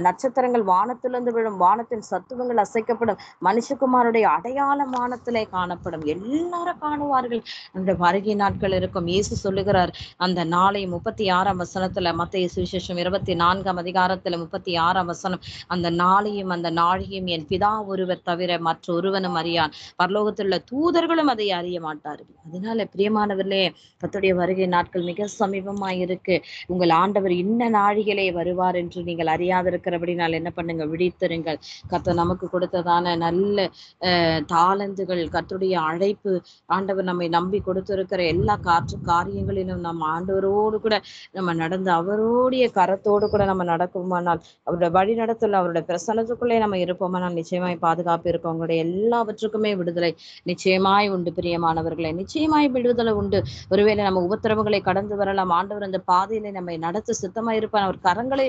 நட்சத்திரங்கள் வானத்திலிருந்து விழும், வானத்தின் சத்துவங்கள் அசைக்கப்படும், மனுஷகுமாருடைய அடையாளம் வானத்திலே காணப்படும். எல்லாரும் காணுவார்கள். அந்த வருகை நாட்கள் இருக்கும். இயேசு சொல்லுகிறார் அந்த நாளை 36ஆம் வசனத்துல, மத்தேயு சுவிசேஷம் 24ஆம் அதிகாரத்துல 36ஆம் வசனம், அந்த நாளையும் அந்த நாழிகையும் என் பிதா ஒருவர் தவிர மற்றொருவனும் அறியான், பரலோகத்தில் உள்ள தூதர்களும் அதை அறிய மாட்டார்கள். அதனால பிரியமானவர்களே, கர்த்தருடைய வருகை நாட்கள் மிக சமீபமாயிருக்கு. உங்கள் ஆண்டவர் இன்ன நாழிகளே வருவார் என்று நீங்கள் அறியாதிருக்கிறபடினால் என்ன பண்ணுங்க? விழித்திருங்கள். கர்த்தர் நமக்கு கொடுத்ததான நல்ல தாளந்துகள், கர்த்தருடைய அழைப்பு, ஆண்டவர் நம்மை நம்பி கொடுத்திருக்கிற எல்லா காரியங்களிலும் நம்ம ஆண்டவரோடு கூட நம்ம நடந்து அவருடைய கரத்தோடு கூட நம்ம நடக்குமானால், அவருடைய வழி நடத்தல், அவருடைய பிரசன்னத்துக்குள்ளே நம்ம இருப்போமானால் நிச்சயமாய் பாதுகாப்பு இருக்கும். உங்களுடைய எல்லாவற்றுக்குமே விடுதலை நிச்சயமாய் உண்டு. பிரியமானவர்களே, நிச்சயமாய் விடுதலை உண்டு. ஒருவேளை நம்ம உபத்திரவங்களை கடந்து வரலாம். ஆண்டவர் அந்த பாதையில நம்மை நடத்த சித்தமாய் இருப்பார். அவர் கரங்களை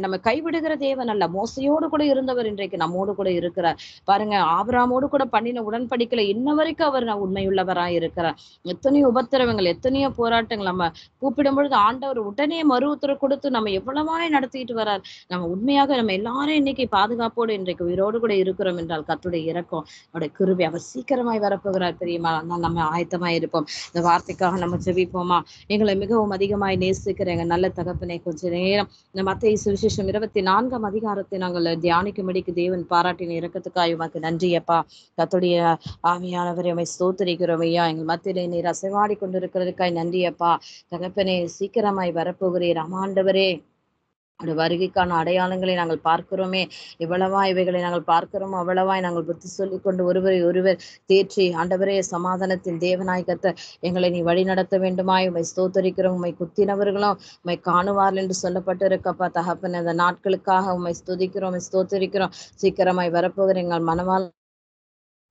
நம்ம கைவிடுகிற தேவன் அல்ல. மோசையோடு கூட இருந்தவர் இன்றைக்கு நம்மோடு கூட இருக்கிறார். பாருங்க, ஆபிரகாமோடு கூட பண்ணின உடன்படிக்கையில இன்ன வரைக்கும் அவர் உண்மையுள்ளவராய் இருக்கிறார். எத்தனையோ உபத்திரவங்கள், எத்தனையோ போராட்டங்கள், நம்ம கூப்பிடும் பொழுது ஆண்டவர் உடனே மறு உத்தரவு கொடுத்து நம்ம எவ்வளவாய் நடத்திட்டு வரார். நம்ம உண்மையாக நம்ம எல்லாரும் இன்னைக்கு பாதுகாப்போடு இன்றைக்கு உயிரோடு கூட இருக்கிறோம் என்றால் கர்த்தருடைய இரக்கம், அவருடைய கிருபை, அவர் சீக்கிரமாய் வரப்போகிறார். தெரியுமா? நம்ம ஆயத்தமாய் இருப்போம். இந்த வார்த்தைக்காக நம்ம ஜெபிப்போமா? எங்களை மிகவும் அதிகமாய் நேசிக்கிற எங்க நல்ல தகப்பனை, கொஞ்ச நேரம் இந்த மத்தேயு சுவிசேஷம் 24ஆம் அதிகாரத்தை நாங்கள் தியானிக்கும்படிக்கு தேவன் பாராட்டின இரக்கத்துக்காக உமக்கு நன்றியப்பா. கர்த்தருடைய ஆவியானவரை உம்மை ஸ்தோத்திரிக்கிறோம் ஐயா. எங்கள் மத்தியிலே நீர் அசைவாடி கொண்டிருக்கிறதுக்காய் நன்றியப்பா. தகப்பனே, சீக்கிரமாய் வரப்போகிறீர். ஆமாண்டவரே, உடைய வருகைக்கான அடையாளங்களை நாங்கள் பார்க்கிறோமே, இவ்வளவா இவைகளை நாங்கள் பார்க்கிறோம், அவ்வளவாய் நாங்கள் புத்தி சொல்லிக் கொண்டு ஒருவரை ஒருவர் தேற்றி ஆண்டவரே சமாதானத்தின் தேவனாய் கர்த்தர் எங்களை நீ வழி நடத்த வேண்டுமாய் உம்மை ஸ்தோத்தரிக்கிறோம். உம்மை குத்தினவர்களும் உம்மை காணுவார்கள் என்று சொல்லப்பட்டிருக்கப்பா தகப்பனே. அந்த நாட்களுக்காக உம்மை ஸ்துதிக்கிறோம், ஸ்தோத்தரிக்கிறோம். சீக்கிரமாய் வரப்போகிற எங்கள் மனவாள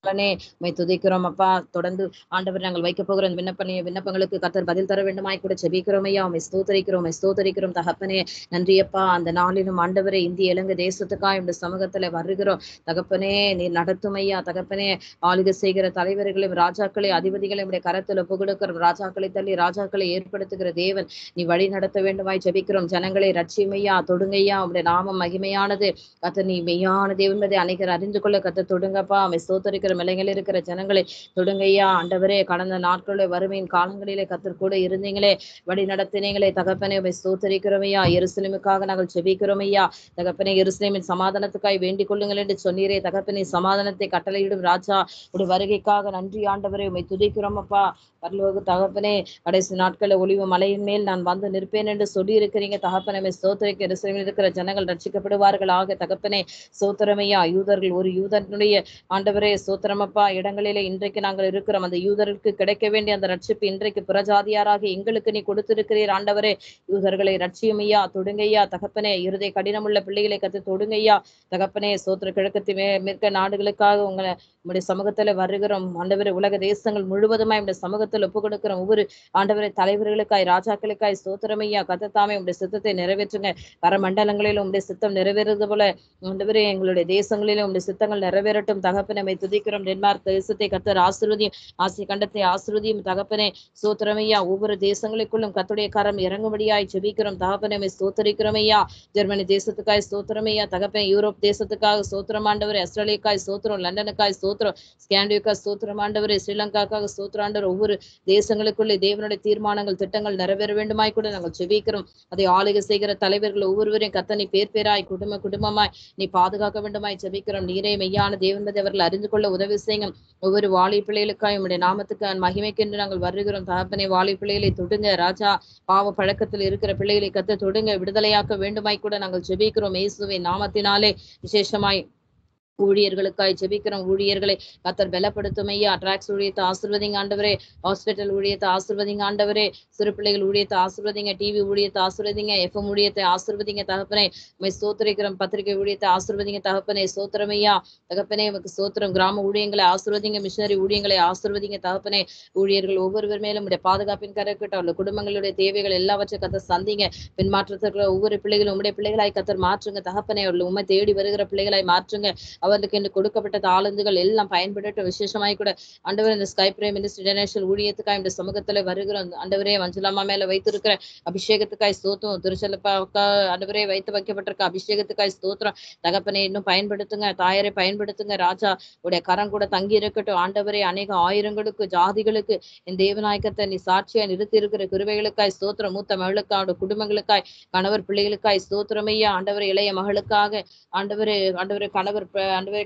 உம்மை துதிக்கிறோம் அப்பா. தொடர்ந்து ஆண்டவர் நாங்கள் வைக்க போகிற விண்ணப்பங்களுக்கு கர்த்தர் பதில் தர வேண்டுமாய் கூட ஜெபிக்கிறோம் ஐயா. உம்மை ஸ்தோத்தரிக்கிறோம் தகப்பனே. நன்றி அப்பா. அந்த நாளிலும் ஆண்டவரே இந்திய இலங்கை தேசத்துக்காய் இந்த சமூகத்துல வருகிறோம் தகப்பனே. நீ நடத்தும் ஐயா தகப்பனே. ஆளுகை செய்கிற தலைவர்களையும் ராஜாக்களை அதிபதிகளையும் உடைய கரத்துல ஒப்புக்கொடுக்கிறோம். ராஜாக்களை தள்ளி ராஜாக்களை ஏற்படுத்துகிற தேவன் நீ வழி நடத்த வேண்டுமாய் ஜெபிக்கிறோம். ஜனங்களை ரட்சிமையா தொடுங்கையா. உடைய நாமம் மகிமையானது கர்த்தர். நீ மெய்யான தேவன் என்பதை அனைகர் அறிந்து கொள்ள கர்த்தர் தொடுங்கப்பா. உம்மை ஸ்தோத்தரிக்கிற நிலையில் இருக்கிற ஜனங்களை தொடுங்கையா ஆண்டவரே. கடந்த நாட்களுடைய வறுமையின் காலங்களிலே கர்த்தர் கூட இருந்தீங்களே, வழி நடத்தினீங்களே தகப்பனே. உம்மை ஸ்தோத்தரிக்கிறோம் ஐயா. எருசலேமுக்காக நாங்கள் ஜெபிக்கிறோம் ஐயா தகப்பனே. எருசலேமின் சமாதானத்துக்காய் வேண்டிக் கொள்ளுங்கள் என்று சொன்னீரே தகப்பனே. சமாதானத்தை கட்டளையிடும் ராஜா உடைய வருகைக்காக நன்றி ஆண்டவரே. உம்மை துதிக்கிறோம் அப்பா. பரலோக தகப்பனே. கடைசி நாட்களில் ஒளிவு மலையின் மேல் நான் வந்து நிற்பேன் என்று சொல்லி இருக்கிறீங்க தகப்பனே. உம்மை ஸ்தோத்தரிக்க எருசலேமில் இருக்கிற ஜனங்கள் ரட்சிக்கப்படுவார்கள் ஆக தகப்பனே. சோத்திரமையா. யூதர்கள் ஒரு யூதனுடைய ஆண்டவரே சோத்திரமப்பா இடங்களிலே இன்றைக்கு நாங்கள் இருக்கிறோம். அந்த யூதருக்கு கிடைக்க வேண்டிய அந்த ரட்சிப்பு இன்றைக்கு புறஜாதியாராக எங்களுக்கு நீ கொடுத்திருக்கிறீர் ஆண்டவரே. யூதர்களை ரட்சியுமையா தொடுங்கையா தகப்பனே. இருதை கடினமுள்ள பிள்ளைகளை கத்து தொடுங்கையா தகப்பனே. சோத்திர கிழக்கத்து மேற்க நாடுகளுக்காக உங்களுடைய சமூகத்துல வருகிறோம் ஆண்டவரே. உலக தேசங்கள் முழுவதுமாய் உடைய சமூகத்தில் ஒப்புக் கொடுக்கிறோம். ஒவ்வொரு ஆண்டவரை தலைவர்களுக்காய் ராஜாக்களுக்காய் ஸ்தோத்திரமையா கத்தத்தாமே. உடைய சித்தத்தை நிறைவேற்றுங்க. பரமண்டலங்களிலும் உடைய சித்தம் நிறைவேறது போல ஆண்டவரே எங்களுடைய தேசங்களிலும் உடைய சித்தங்கள் நிறைவேறட்டும் தகப்பனை. துதிக்கிறோம். டென்மார்க் தேசத்தை கர்த்தர் ஆசீர்வதியும். ஆசிய கண்டத்தை ஆசீர்வதியும் தகப்பனே. சோத்திரமையா. ஒவ்வொரு தேசங்களுக்குள்ளும் கர்த்தருடைய கரம் இறங்கும்படியாய் ஜெபிக்கிறோம் தகப்பனை. ஸ்தோத்தரிக்கிறோம் ஐயா. ஜெர்மனி தேசத்துக்காய் ஸ்தோத்திரமையா தகப்பன். யூரோப் தேசத்துக்காக ஸ்தோத்திரம் ஆண்டவர். ஆஸ்திரேலியாக்காய் ஸ்தோத்திரம். லண்டனுக்காய் ஸ்தோத்திரம். ஸ்காண்டியுக்காய் ஸ்தோத்திரம் ஆண்டவர். ஸ்ரீலங்காக்காக ஸ்தோத்திரம் ஆண்டவர். ஒவ்வொரு தேசங்களுக்குள்ளே தேவனுடைய தீர்மானங்கள் திட்டங்கள் நிறைவேற வேண்டுமாய் கூட நாங்கள் ஜெபிக்கிறோம். அதை ஆளுகை செய்கிற தலைவர்கள் ஒவ்வொருவரையும் கர்த்தர் நீ பேர் பேராய் குடும்பமாய் நீ பாதுகாக்க வேண்டுமாய் ஜெபிக்கிறோம். நீரே மெய்யான தேவன் என்பதை அவர்கள் அறிந்து கொள்ள உதவி செய்யுங்க. ஒவ்வொரு வாழை பிள்ளைகளுக்காய் உம்முடைய நாமத்துக்கு மகிமைக்கென்று நாங்கள் வருகிறோம் தகப்பனே. வாழை பிள்ளைகளை தொடுங்க ராஜா. பாவ பழக்கத்தில் இருக்கிற பிள்ளைகளை கர்த்தர் தொடுங்க. விடுதலையாக்க வேண்டுமாய் கூட நாங்கள் ஜெபிக்கிறோம். இயேசுவின் நாமத்தினாலே விசேஷமாய் ஊழியர்களுக்காய் ஜெபிக்கிறோம். ஊழியர்களை கர்த்தர் பலப்படுத்தும் ஐயா. ட்ராக்ஸ் ஊழியத்தை ஆசீர்வதிங்க ஆண்டவரே. ஹாஸ்பிட்டல் ஊழியத்தை ஆசீர்வதிங்க ஆண்டவரே. சிறு பிள்ளைகள் ஊழியத்தை ஆசீர்வதிங்க. டிவி ஊழியத்தை ஆசீர்வதிங்க. எஃப்எம் ஊழியத்தை ஆசீர்வதிங்க தகப்பனே. உம்மை ஸ்தோத்திரிக்கிறோம். பத்திரிகை ஊழியத்தை ஆசீர்வதிங்க தகப்பனே. ஸ்தோத்திரம் ஐயா தகப்பனே. உமக்கு ஸ்தோத்திரம். கிராம ஊழியங்களை ஆசீர்வதிங்க. மிஷனரி ஊழியங்களை ஆசீர்வதிங்க தகப்பனே. ஊழியர்கள் ஒவ்வொருவர் மேலும் உடைய பாதுகாப்பின் கரக்கட்டும். அவருடைய குடும்பங்களுடைய தேவைகள் எல்லாவற்றையும் கர்த்தர் சந்திங்க. பின்மாற்றத்திற்கு ஒவ்வொரு பிள்ளைகளும் உம்முடைய பிள்ளைகளாய் கர்த்தர் மாற்றுங்க தகப்பனே. அவர்கள் உம்மை தேடி வருகிற பிள்ளைகளாய் மாற்றுங்க. அவர்களுக்கு என்று கொடுக்கப்பட்ட தாளந்துகள் எல்லாம் பயன்படட்டும். விசேஷமாய் கூட ஆண்டவர் இந்த ஸ்கை பிரைம் மினிஸ்ட்ரி இன்டர்நேஷனல் ஊழியத்துக்காய் இந்த சமூகத்துல வருகிறோம். ஆண்டவரே மஞ்சளாமா மேல வைத்திருக்கிற அபிஷேகத்துக்காய் ஸ்தோத்திரம். திருச்செல்லப்பா ஆண்டவரே வைத்து வைக்கப்பட்டிருக்க அபிஷேகத்துக்காய் ஸ்தோத்திரம் தகப்பனே. இன்னும் பயன்படுத்துங்க. தாயரை பயன்படுத்துங்க ராஜா. உடைய கரம் கூட தங்கி இருக்கட்டும் ஆண்டவரே. அநேக ஆயிரங்களுக்கு ஜாதிகளுக்கு என் தேவநாயகத்தை நீ சாட்சியா நிறுத்தி இருக்கிற கிருபைகளுக்காய் ஸ்தோத்திரம். மூத்த மகளுக்காக குடும்பங்களுக்காய் கணவர் பிள்ளைகளுக்காய் ஸ்தோத்திரமையா ஆண்டவரே. இளைய மகளுக்காக ஆண்டவரே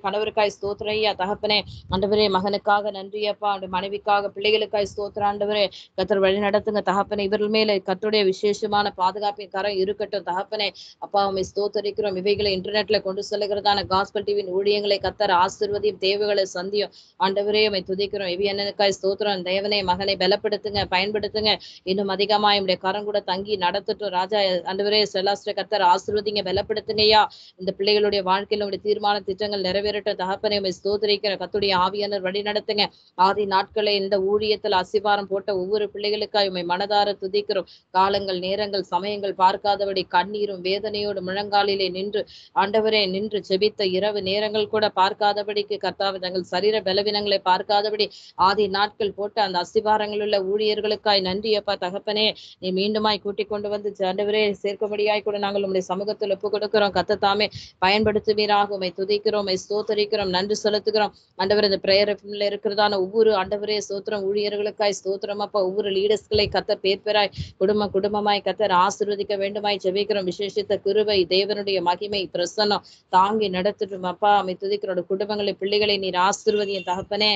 கணவருக்காய் ஸ்தோத்திரையா தகப்பனே. ஆண்டவரே மகனுக்காக நன்றியப்பா. மனைவிக்காக பிள்ளைகளுக்காய் ஸ்தோத்திரம் ஆண்டவரே. கர்த்தர் வழி நடத்துங்க தகப்பனே. இவர்கள் மேல கர்த்தருடைய விசேஷமான பாதுகாப்பின் கரம் இருக்கட்டும் தகப்பனே. அப்பா உம்மை ஸ்தோத்தரிக்கிறோம். இவைகளை இன்டர்நெட்ல கொண்டு செல்லுகிறதான காஸ்பல் டிவியின் ஊழியங்களை கர்த்தர் ஆசீர்வதியும். தேவைகளை சந்தியும் ஆண்டவரே. உம்மை துதிக்கிறோம். என்னக்காய் ஸ்தோத்திரம். தேவனே மகனை பலப்படுத்துங்க பயன்படுத்துங்க. இன்னும் அதிகமாய் உடைய கரம் கூட தங்கி நடத்தட்டும் ராஜா. ஆண்டவரே செலாஸ்ட கர்த்தர் ஆசீர்வதிங்க பலப்படுத்துங்கய்யா. இந்த பிள்ளைகளுடைய வாழ்க்கையில் உடைய தீர்மான திட்டங்கள் நிறைவேறட்டும் தகப்பனே. உம்மை ஸ்தோத்திரிக்கிற கர்த்தருடைய ஆவியானவர் வழி நடத்துங்க. ஆதி நாட்களை இந்த ஊழியத்தில் அசிவாரம் போட்ட ஒவ்வொரு பிள்ளைகளுக்காய் உம்மை மனதார துதிக்கிறோம். காலங்கள் நேரங்கள் சமயங்கள் பார்க்காதபடி கண்ணீரும் வேதனையோடு முழங்காலிலே நின்று ஆண்டவரே நின்று ஜெபித்த இரவு நேரங்கள் கூட பார்க்காதபடிக்கு கர்த்தாவே தங்கள் சரீர பலவீனங்களை பார்க்காதபடி ஆதி நாட்கள் போட்ட அந்த அசிவாரங்கள் உள்ள ஊழியர்களுக்காய் நன்றி அப்பா தகப்பனே. நீ மீண்டுமாய் கூட்டிக் கொண்டு வந்து ஆண்டவரே சேர்க்கும்படியாய் கூட நாங்கள் உம்முடைய சமூகத்தில் ஒப்புக் கொடுக்கிறோம். கர்த்தர் பயன்படுத்துவீராக. உம்மை துதிக்கிறோம். உம்மை ஸ்தோத்தரிக்கிறோம். நன்றி செலுத்துகிறோம் ஆண்டவர். இந்த பிரேயர் இருக்கிறதான ஒவ்வொரு ஆண்டவரே ஸ்தோத்திரம் ஊழியர்களுக்காய் ஸ்தோத்திரம் அப்பா. ஒவ்வொரு லீடர்ஸ்களை கர்த்தர் பேர் பேராய் குடும்பமாய் கர்த்தர் ஆசீர்வதிக்க வேண்டுமாய் ஜெபிக்கிறோம். விசேஷித்த கிருபை தேவனுடைய மகிமை பிரசன்னம் தாங்கி நடத்திடும் அப்பா. உம்மை துதிக்கிறோம். குடும்பங்களை பிள்ளைகளை நீர் ஆசீர்வதியும் தகப்பனே.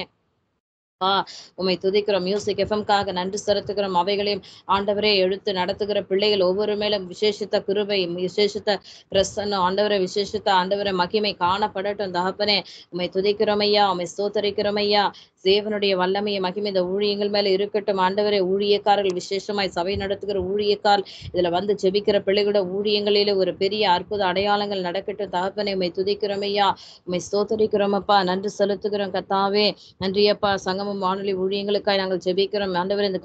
உம்மை துதிக்கிறோம். மியூசிக் எஃப்எம்காக நன்றி செலுத்துகிறோம். அவைகளையும் ஆண்டவரே எடுத்து நடத்துகிற பிள்ளைகள் ஒவ்வொரு மேலும் விசேஷித்த கிருபை, விசேஷித்த பிரசன்னம் ஆண்டவரை, விசேஷித்த ஆண்டவரை மகிமை காணப்படட்டும். தகப்பனே உம்மை துதிக்கிறோம் ஐயா, உம்மை ஸ்தோத்தரிக்கிறோம் ஐயா. தேவனுடைய வல்லமைய மகிமை இந்த ஊழியங்கள் மேல இருக்கட்டும். ஆண்டவரே, ஊழியக்காரர்கள் விசேஷமாய் சபை நடத்துகிற ஊழியக்கார் இதுல வந்து ஜெபிக்கிற பிள்ளைகளோட ஊழியங்களிலே ஒரு பெரிய அற்புத அடையாளங்கள் நடக்கட்டும். தகப்பனே உம்மை துதிக்கிறோம் ஐயா, உம்மை ஸ்தோத்தரிக்கிறோம் அப்பா. நன்றி செலுத்துகிறோம் கர்த்தாவே. நன்றி அப்பா. சங்கமம் வானொலி ஊழியங்களுக்காய் நாங்கள் ஜெபிக்கிறோம். ஆண்டவரே, இந்த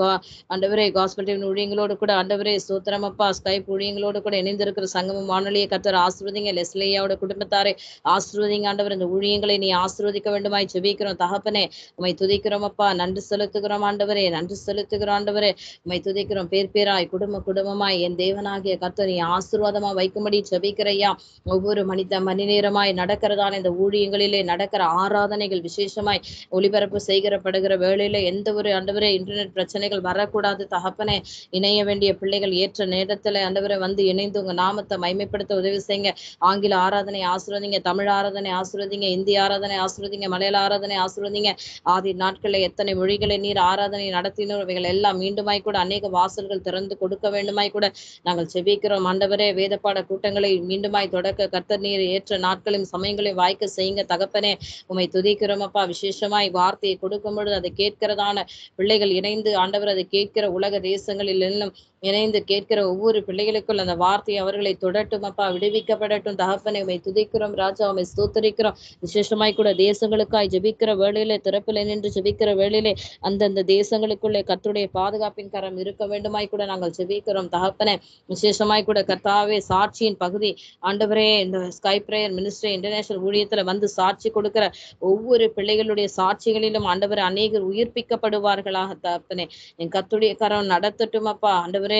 ஆண்டவரே காஸ்பல் டிவி ஊழியங்களோடு கூட ஆண்டவரே ஸ்தோத்திரம் அப்பா. ஸ்கைப் ஊழியங்களோடு கூட இணைந்திருக்கிற சங்கமம் வானொலியை கர்த்தர் ஆசீர்வதிங்க. லெஸ்லியாவோட குடும்பத்தாரை ஆசீர்வதிங்க ஆண்டவர். இந்த ஊழியங்களை நீ ஆசீர்வதிக்க வேண்டுமாய் ஜெபிக்கிறோம் தகப்பனே. உம்மை துதிக்கிறோம் அப்பா. நன்றி செலுத்துகிறோம் ஆண்டவரே, நன்றி செலுத்துகிறோம் ஆண்டவரே. உம்மை துதிக்கிறோம். பேர் பேராய் குடும்பமாய் என் தேவனாகிய கர்த்தர் நீ ஆசீர்வாதமா வைக்கும்படி ஜெபிக்கிறையா. ஒவ்வொரு மணி நேரமாய் நடக்கிறதான இந்த ஊழியங்களிலே நடக்கிற ஆராதனைகள் விசேஷமாய் ஒளிபரப்பு செய்கிறப்படுகிற வேளையில எந்த ஒரு ஆண்டவரே இன்டர்நெட் பிரச்சனைகள் வரக்கூடாது தகப்பனே. இணைய வேண்டிய பிள்ளைகள் ஏற்ற நேரத்துல ஆண்டவரை வந்து இணைந்து உங்க நாமத்தை மைமைப்படுத்த உதவி செய்யுங்க. ஆங்கில ஆராதனை ஆசீர்வதிங்க, தமிழ் ஆராதனை ஆசீர்வதிங்க, இந்தி ஆராதனை ஆசீர்வதிங்க, மலையாள ஆராதனை ஆசீர்வதிங்க. ஆதி நாட்களில் எத்தனை மொழிகளை நீர் ஆராதனை நடத்தினோம், இவைகள் எல்லாம் மீண்டுமாய் கூட அநேக வாசல்கள் திறந்து கொடுக்க வேண்டுமாய் கூட நாங்கள் செபிக்கிறோம் ஆண்டவரே. வேதப்பாட கூட்டங்களை மீண்டுமாய் தொடக்க கர்த்தர் நீர் ஏற்ற நாட்களையும் சமயங்களையும் வாய்க்க செய்யுங்க தகப்பனே. உம்மை துதிக்கிறோம் அப்பா. விசேஷமாய் வார்த்தையை கொடுக்கும் பொழுது அதை கேட்கிறதான பிள்ளைகள் இணைந்து ஆண்டவர் அதை கேட்கிற உலக தேசங்களில் எல்லாம் இணைந்து கேட்கிற ஒவ்வொரு பிள்ளைகளுக்குள் அந்த வார்த்தை அவர்களை தொடட்டும் அப்பா. விடுவிக்கப்படட்டும் தகப்பனை. உம்மை துதிக்கிறோம் ராஜா, உம்மை ஸ்தோத்தரிக்கிறோம். விசேஷமாய் கூட தேசங்களுக்காய் ஜெபிக்கிற வேளையிலே, திறப்பில் நின்று ஜெபிக்கிற வேளையிலே அந்தந்த தேசங்களுக்குள்ளே கர்த்தருடைய பாதுகாப்பின் கரம் இருக்க வேண்டுமாய் கூட நாங்கள் ஜெபிக்கிறோம் தகப்பனே. விசேஷமாய் கூட கர்த்தாவே சாட்சியின் பகுதி ஆண்டவரே, இந்த ஸ்கை பிரேயர் மினிஸ்ட்ரி இன்டர்நேஷனல் ஊழியத்துல வந்து சாட்சி கொடுக்கிற ஒவ்வொரு பிள்ளைகளுடைய சாட்சிகளிலும் ஆண்டவரை அநேகர் உயிர்ப்பிக்கப்படுவார்களாக தகப்பனே. என் கர்த்தருடைய கரம் நடத்தட்டும் அப்பா. ஆண்டவரே,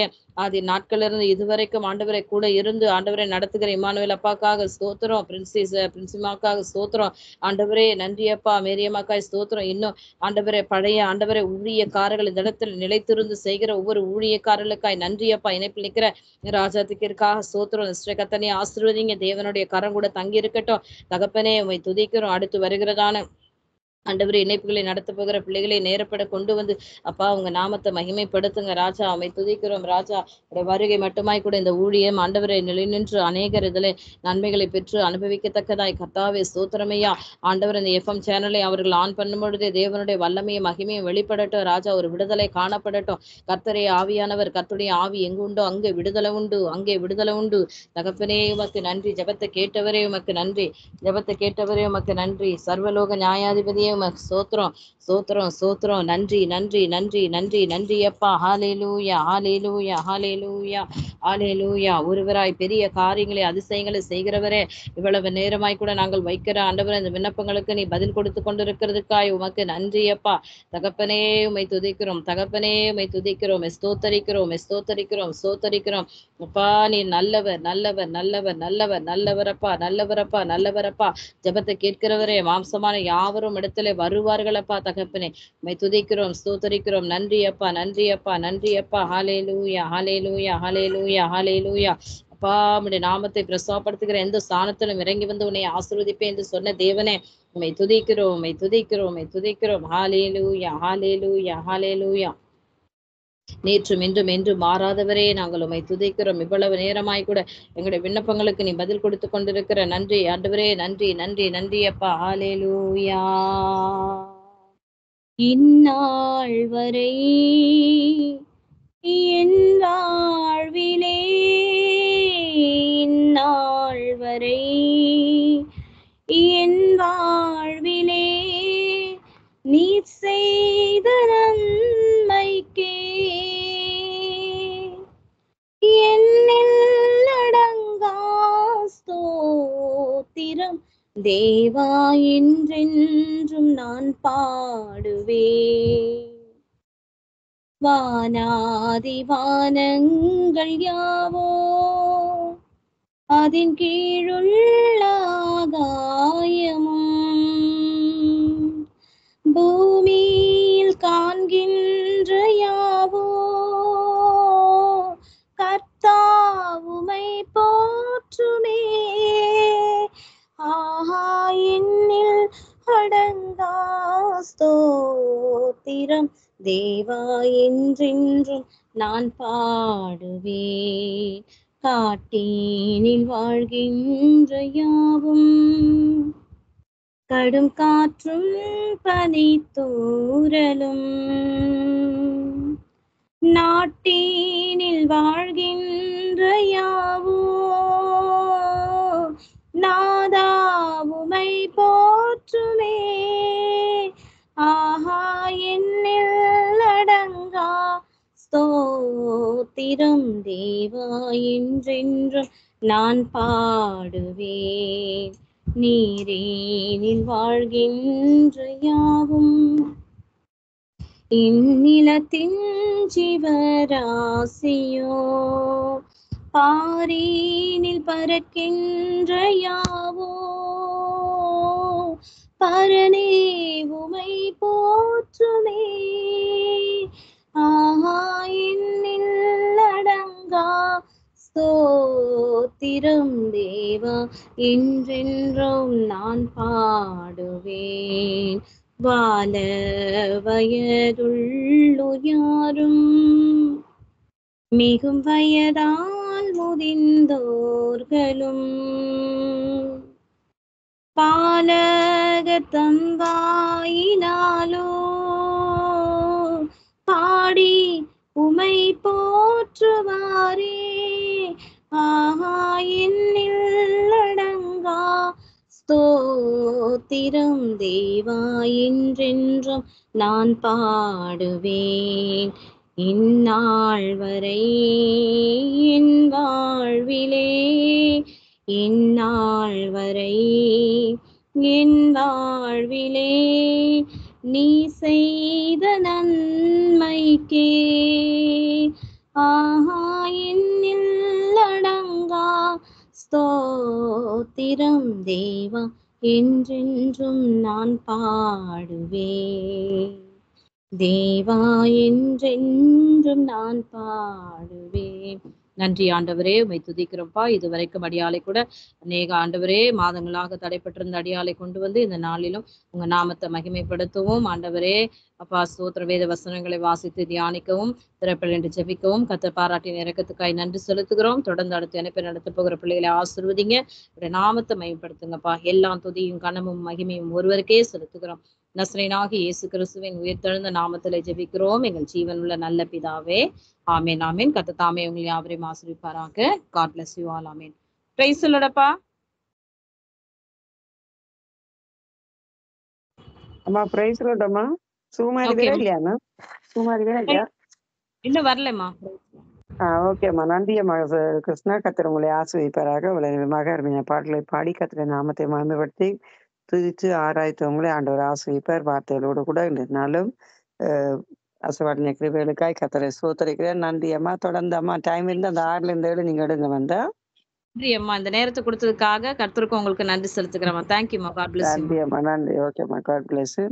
ஆதி நாட்களிலிருந்து இதுவரைக்கும் ஆண்டவரை கூட இருந்து ஆண்டவரை நடத்துகிற இமானுவேல் அப்பாக்காக ஸ்தோத்திரம். பிரின்சிமாக்காக ஸ்தோத்திரம் ஆண்டவரே. நன்றி அப்பா. மேரியம்மாக்காய் ஸ்தோத்திரம். இன்னும் ஆண்டவரை பழைய ஆண்டவரை ஊழியக்காரர்கள் இந்த இடத்தில் நிலைத்திருந்து செய்கிற ஒவ்வொரு ஊழியக்காரர்களுக்காய் நன்றி அப்பா. இணைப்பில் நிற்கிற ராஜாத்துக்கிற்காக ஸ்தோத்திரம். கத்தனை ஆசீர்வதிங்க. தேவனுடைய கரம் கூட தங்கி இருக்கட்டும் தகப்பனே. உம்மை துதிக்கிறோம். அடுத்து வருகிறதான ஆண்டவரே, இணைப்புகளை நடத்த போகிற பிள்ளைகளை நேரப்பட கொண்டு வந்து அப்பா உங்க நாமத்தை மகிமைப்படுத்துங்க ராஜா. அவை துதிக்கிறோம் ராஜா. வருகை மட்டுமாய் கூட இந்த ஊழியம் ஆண்டவரை நிலை நின்று அநேகர் இதில் நன்மைகளை பெற்று அனுபவிக்கத்தக்கதாய் கர்த்தாவே ஸ்தோத்திரமையா. ஆண்டவர் இந்த எஃப்எம் சேனலை அவர்கள் ஆன் பண்ணும் பொழுதே தேவனுடைய வல்லமையும் மகிமையும் வெளிப்படட்டும் ராஜா. ஒரு விடுதலை காணப்படட்டும். கர்த்தரே ஆவியானவர், கர்த்தருடைய ஆவி எங்கு உண்டோ அங்கே விடுதலை உண்டு, அங்கே விடுதலை உண்டு. தகப்பனே உமக்கு நன்றி. ஜெபத்தை கேட்டவரே உமக்கு நன்றி. ஜெபத்தை கேட்டவரே உமக்கு நன்றி. சர்வலோக நியாயாதிபதியே உமக்கு ஸ்தோத்திரம், ஸ்தோத்திரம், ஸ்தோத்திரம். நன்றி, நன்றி, நன்றி, நன்றி, நன்றி அப்பா. ஹல்லேலூயா, ஹல்லேலூயா, ஹல்லேலூயா, ஹல்லேலூயா. ஒருவராய் பெரிய காரியங்களை அதிசயங்களை செய்கிறவரே, இவ்வளவு நேரமாய் கூட நாங்கள் வைக்கிற ஆண்டவரே இந்த விண்ணப்பங்களுக்கு நீ பதில் கொடுத்து கொண்டிருக்கிறதுக்காய் உமக்கு நன்றி அப்பா. தகப்பனே உம்மை துதிக்கிறோம், தகப்பனே உம்மை துதிக்கிறோம், ஸ்தோத்தரிக்கிறோம், ஸ்தோத்தரிக்கிறோம், ஸ்தோத்தரிக்கிறோம் அப்பா. நீ நல்லவர், நல்லவர், நல்லவர், நல்லவர், நல்லவரப்பா, நல்லவரப்பா, நல்லவரப்பா. ஜெபத்தை கேட்கிறவரே, மாம்சமான யாவரும் இடத்துல வருவார்கள் அப்பா. தகப்பனே உம்மை துதிக்கிறோம், ஸ்தோத்தரிக்கிறோம். நன்றி அப்பா, நன்றி அப்பா, நன்றி அப்பா. ஹல்லேலூயா, ஹல்லேலூயா, ஹல்லேலூயா, ஹல்லேலூயா. அப்பா உம்முடைய நாமத்தை பிரஸ்தாபப்படுத்துகிற எந்த ஸ்தானத்திலும் இறங்கி வந்து உன்னை ஆசீர்வதிப்பேன் என்று சொன்ன தேவனே உம்மை துதிக்கிறோம், உம்மை துதிக்கிறோம், உம்மை துதிக்கிறோம். ஹல்லேலூயா, ஹல்லேலூயா, ஹல்லேலூயா. நேற்றும் இன்றும் என்று மாறாதவரே நாங்கள் உம்மை துதிக்கிறோம். இவ்வளவு நேரமாய் கூட எங்களுடைய விண்ணப்பங்களுக்கு நீ பதில் கொடுத்து கொண்டிருக்கிற நன்றி ஆண்டவரே. நன்றி, நன்றி, நன்றி அப்பா. ஹல்லேலூயா. இந்நாள் வரை என் வாழ்விலே, இந்நாள் வரை என் வாழ்விலே நீ செய்த நன்மைக்கே என்னில் அடங்கா ஸ்தோத்திரம் தேவா. என்றென்றும் நான் பாடுவேன். வானாதி வானங்கள் யாவோ அதன் கீழுள்ள ஆகாயமும் பூமியில் காண்கின்ற யாவோ கர்த்தாவுமை போற்றுமே. ஆஹா என்னில் அடங்கா ஸ்தோத்திரம் ஸ்தோத்திரம் தேவா என்றென்றும் நான் பாடுவேன். காட்டேனில் வாழ்கின்ற யாவும் கடும் காற்றும் பனித்தூறலும் நாட்டீனில் வாழ்கின்ற யாவோ நாதாவுமை போற்றுமே. ஆஹா என்னில் அடங்கா ஸ்தோத்திரம் தேவா என்றென்றும் நான் பாடுவேன். நீரேனில் வாழ்கின்ற யாவும் இந்நிலத்தின் ஜீவராசியோ பாரீனில் பறக்கின்ற யாவோ பரனே உமை போற்றுமே. ஆஹா என்னில் அடங்கா ஸ்தோத்திரம் தேவா என்றென்றும் நான் பாடுவேன். வால வயதுள்ளோர் யாரும் மிகும் வயதால் முதிர்ந்தோர்களும் பாலக தந்தாயினாலோ பாடி உமை போற்றுவாரே. ஆஹா என்னில் அடங்கா ஸ்தோத்திரம் தேவா என்றென்றும் நான் பாடுவேன். இந்நாள் வரை என் வாழ்விலே இந்நாள் வரை என் வாழ்விலே நீ செய்த நன்மைக்கே ஆஹா என்னில் அடங்கா ஸ்தோத்திரம் தேவா என்றென்றும் நான் பாடுவேன். தேவா என்றென்றும் நான் பாடுவேன். நன்றி ஆண்டவரே, உம்மை துதிக்கிறோம்ப்பா. இதுவரைக்கும் அடியாளை கூட அநேக ஆண்டவரே மாதங்களாக தடைப்பட்டிருந்த அடியாளை கொண்டு வந்து இந்த நாளிலும் உங்க நாமத்தை மகிமைப்படுத்தவும் ஆண்டவரே அப்பா ஸ்தோத்திர வேத வசனங்களை வாசித்து தியானிக்கவும் திறப்பில் என்று ஜெபிக்கவும் கர்த்தர் பாராட்டின் இறக்கத்துக்காய் நன்றி செலுத்துகிறோம். தொடர்ந்து அடுத்து அனுப்பி நடத்த போகிற பிள்ளைகளை ஆசீர்வதிங்க. உடைய நாமத்தை மகிமைப்படுத்துங்கப்பா. எல்லா துதியும் கனமும் மகிமையும் ஒருவருக்கே செலுத்துகிறோம். நஸ்ரேனாகி இயேசு கிறிஸ்துவின் உயிர்த்தெழுந்த நாமத்திலே ஜெபிக்கிறோம் எங்கள் ஜீவனுள்ள நல்ல பிதாவே. ஆமேன் ஆமேன். கர்த்தர் தாமே உங்களை யாவரையும் ஆசீர்வதிப்பாராக. God bless you all. ஆமேன். பிரைஸ் சொல்லடப்பா. அம்மா பிரைஸ் சொல்லட்டம்மா. சுமாரி வேற இல்லையாண்ணா? சுமாரி வேற இல்லையா? இன்னும் வரலம்மா. ஓகேம்மா. நன்றி அம்மா. கிருஷ்ணா கர்த்தர் உங்களை ஆசீர்வதிப்பாராக. விளைவாக அருமையான பாடலை பாடி கர்த்தர் நாமத்தை மகிமைப்படுத்தி துதித்து ஆராய்த்தவங்களே ஆண்டவர் ஆசீர்வதிப்பார். வார்த்தைகளோடு கூட இன்றைனாலும் அசவாடின கிருபைகளுக்காய் கர்த்தரை ஸ்தோத்திரிக்கிறேன். நன்றி அம்மா. தொடர்ந்து அம்மா டைம் இருந்து அந்த 6ல இருந்து 7 நீங்க எடுங்க வந்தா. நன்றி அம்மா. இந்த நேரத்தை கொடுத்ததுக்காக கர்த்தருக்கு உங்களுக்கு நன்றி செலுத்துக்கிறேம்மா. தேங்க்யூம்மா. God bless you. நன்றி அம்மா. நன்றி. ஓகேம்மா. God bless you.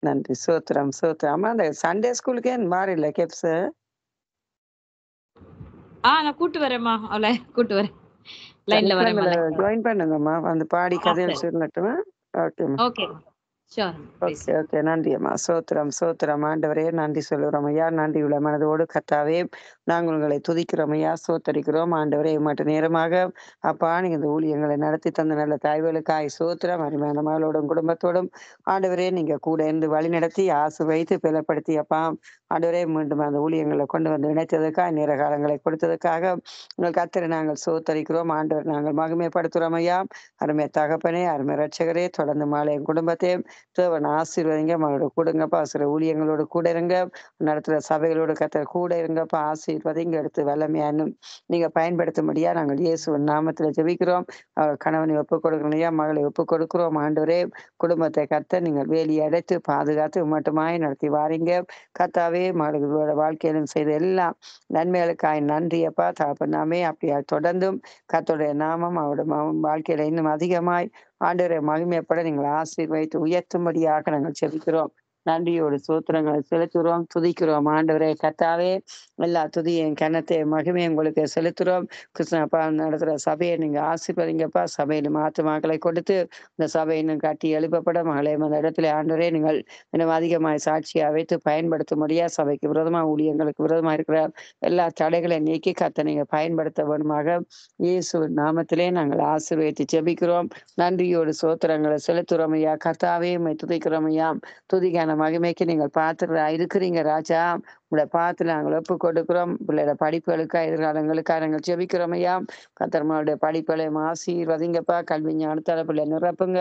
நன்றி. சோத்திரம் சோத்திரம். அம்மா அந்த சண்டே ஸ்கூலுக்கு ஏன் மாறில்ல கெப்ஸ்? நான் கூட்டு வரேம்மா. அவளை கூட்டு வரேன். லைன்ல வரேன். ஜாயின் பண்ணுங்கம்மா. வந்து பாடி கதையில் சொல்லட்டுமா? ஓகேம்மா. ஓகேம்மா. ஓகே. நன்றி அம்மா. சோத்திரம் சோத்திரம். ஆண்டவரே நன்றி சொல்லுறோம் ஐயா. நன்றி உள்ள மனதோடு கர்த்தாவே நாங்கள் உங்களை துதிக்கிறோம் ஐயா. சோத்தரிக்கிறோம் ஆண்டவரே. மற்ற நேரமாக அப்பா நீங்க இந்த ஊழியங்களை நடத்தி தந்த நல்ல தாய்களுக்காய் சோத்திரம். அருமையான மகளோடும் குடும்பத்தோடும் ஆண்டவரே நீங்க கூட இருந்து வழி நடத்தி ஆசை வைத்து பலப்படுத்தி அப்பா ஆண்டவரே மீண்டும் அந்த ஊழியங்களை கொண்டு வந்து இணைத்ததுக்காக நேர காலங்களை கொடுத்ததுக்காக உங்கள் கர்த்தரை நாங்கள் சோத்தரிக்கிறோம் ஆண்டவர். நாங்கள் மகிமைப்படுத்துகிறோம் ஐயா. அருமை தகப்பனே அருமை ரட்சகரே தொடர்ந்து மாலை குடும்பத்தையும் தேவன் ஆசீர்வதிங்க. மகளோட கூடுங்கப்பா. சில ஊழியங்களோடு கூட இருங்க. நடத்துகிற சபைகளோடு கர்த்தர் கூட இருங்கப்பா. ஆசீர்வதிங்க. எடுத்து வல்லமையானும் நீங்க பயன்படுத்தும்படியா நாங்கள் இயேசுவின் நாமத்துல ஜெபிக்கிறோம். கணவனை ஒப்புக் கொடுக்கணையா, மகளை ஒப்புக் கொடுக்கிறோம் ஆண்டவரே. குடும்பத்தை கர்த்தர் நீங்கள் வேலி அடைத்து பாதுகாத்து மட்டுமாய் நடத்தி வாரீங்க கர்த்தாவே. மகளோட வாழ்க்கையிலும் செய்த எல்லாம் நன்மைகளுக்காய் நன்றியப்பா தகப்பனாமே. அப்படியா தொடர்ந்தும் கர்த்தருடைய நாமம் அவருடைய வாழ்க்கையில இன்னும் அதிகமாய் ஆண்டவரை மகிமைப்பட நீங்கள் ஆசீர்வதித்து உயர்த்தும்படியாக நாங்கள் ஜெபிக்கிறோம். நன்றியோடு சோத்திரங்களை செலுத்துகிறோம், துதிக்கிறோம். ஆண்டவரே கர்த்தாவே, எல்லா துதியையும் கனத்தையும் மகிமையும் உங்களுக்கு செலுத்துகிறோம். கிருஷ்ணப்பா நடத்துகிற சபையை நீங்க ஆசீர்வதிங்கப்பா. சபையின் ஆத்துமாக்களை கொடுத்து இந்த சபை இன்னும் கட்டி எழுப்பப்பட மகளே அந்த இடத்துல ஆண்டவரே நீங்கள் இன்னும் அதிகமாய் சாட்சியை வைத்து பயன்படுத்த சபைக்கு விரோதமா ஊழியங்களுக்கு விரோதமா இருக்கிற எல்லா தடைகளை நீக்கி கத்த நீங்க பயன்படுத்த வேண்டுமாக இயேசுவின் நாமத்திலே நாங்கள் ஆசீர்வதித்து ஜெபிக்கிறோம். நன்றியோடு சோத்திரங்களை செலுத்துகிறோம் ஐயா. கர்த்தாவே உம்மை துதிக்கிறோம் ஐயா. துதிக்கான மகிமைக்கு நீங்கள் பாத்திரரா இருக்கிறீங்க ராஜா. உங்களை பார்த்து நாங்கள் ஒப்பு கொடுக்கிறோம். பிள்ளையோட படிப்புகளுக்காக எதிர்காலங்களுக்காக நாங்கள் ஜெபிக்கிறோம் ஐயா. கத்தர்மாவுடைய படிப்புகளை ஆசீர்வதிங்கப்பா. கல்வி ஞானத்தால பிள்ளை நிரப்புங்க.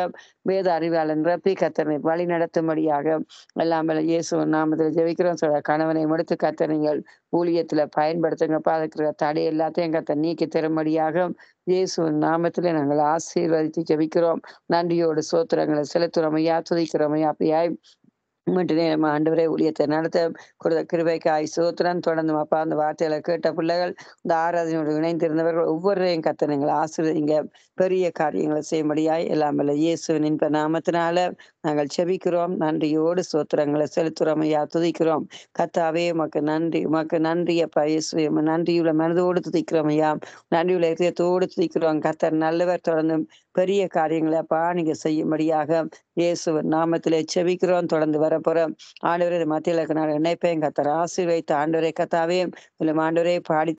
வேத அறிவாளர் நிரப்பி கத்தனை வழி நடத்தும்படியாக எல்லாம் வல்ல இயேசுவின் நாமத்தில் ஜெபிக்கிறோம். கணவனை முடித்து கத்த நீங்கள் ஊழியத்துல பயன்படுத்துங்கப்பா. அதுக்கு தடை எல்லாத்தையும் கத்த நீக்கி தரும்படியாக இயேசுவின் நாமத்திலே நாங்கள் ஆசீர்வதித்து ஜெபிக்கிறோம். நன்றியோடு சோத்திரங்களை செலுத்துறோம் ஐயா, துதிக்கிறோம் ஐயா. அப்படியாய் மட்டும் நம்ம ஆண்டவரே ஊழியத்தை நடத்த கொடுத்த கிருபைக்காய் சோத்திரம். தொடர்ந்து அப்பா அந்த வார்த்தைகளை கேட்ட பிள்ளைகள் இந்த ஆராதனையோடு இணைந்திருந்தவர்கள் ஒவ்வொருவரையும் கத்த நீங்கள் ஆசீர்வதிங்க. பெரிய காரியங்களை செய்யும்படியாய் எல்லாம் வல்ல இயேசுவின் இன்ப நாமத்தினால நாங்கள் செபிக்கிறோம். நன்றியோடு சோத்திரங்களை செலுத்துறோம் ஐயா, துதிக்கிறோம். கர்த்தாவே உமக்கு நன்றி, உமக்கு நன்றி அப்பா இயேசுவே. நன்றியுள்ள மனதோடு துதிக்கிறோம் ஐயா. நன்றியுள்ள இதயத்தோடு துதிக்கிறோம். கர்த்தர் நல்லவர். தொடர்ந்து பெரிய காரியங்களை அப்பா நீங்க செய்யும்படியாக இயேசுவின் நாமத்திலே செபிக்கிறோம். தொடர்ந்து வரப்போறோம் ஆண்டவரே மத்தியில நான் நினைப்பேன். கர்த்தர் ஆசீர்வதித்த ஆண்டவரே கர்த்தாவே ஆண்டவரே பாடி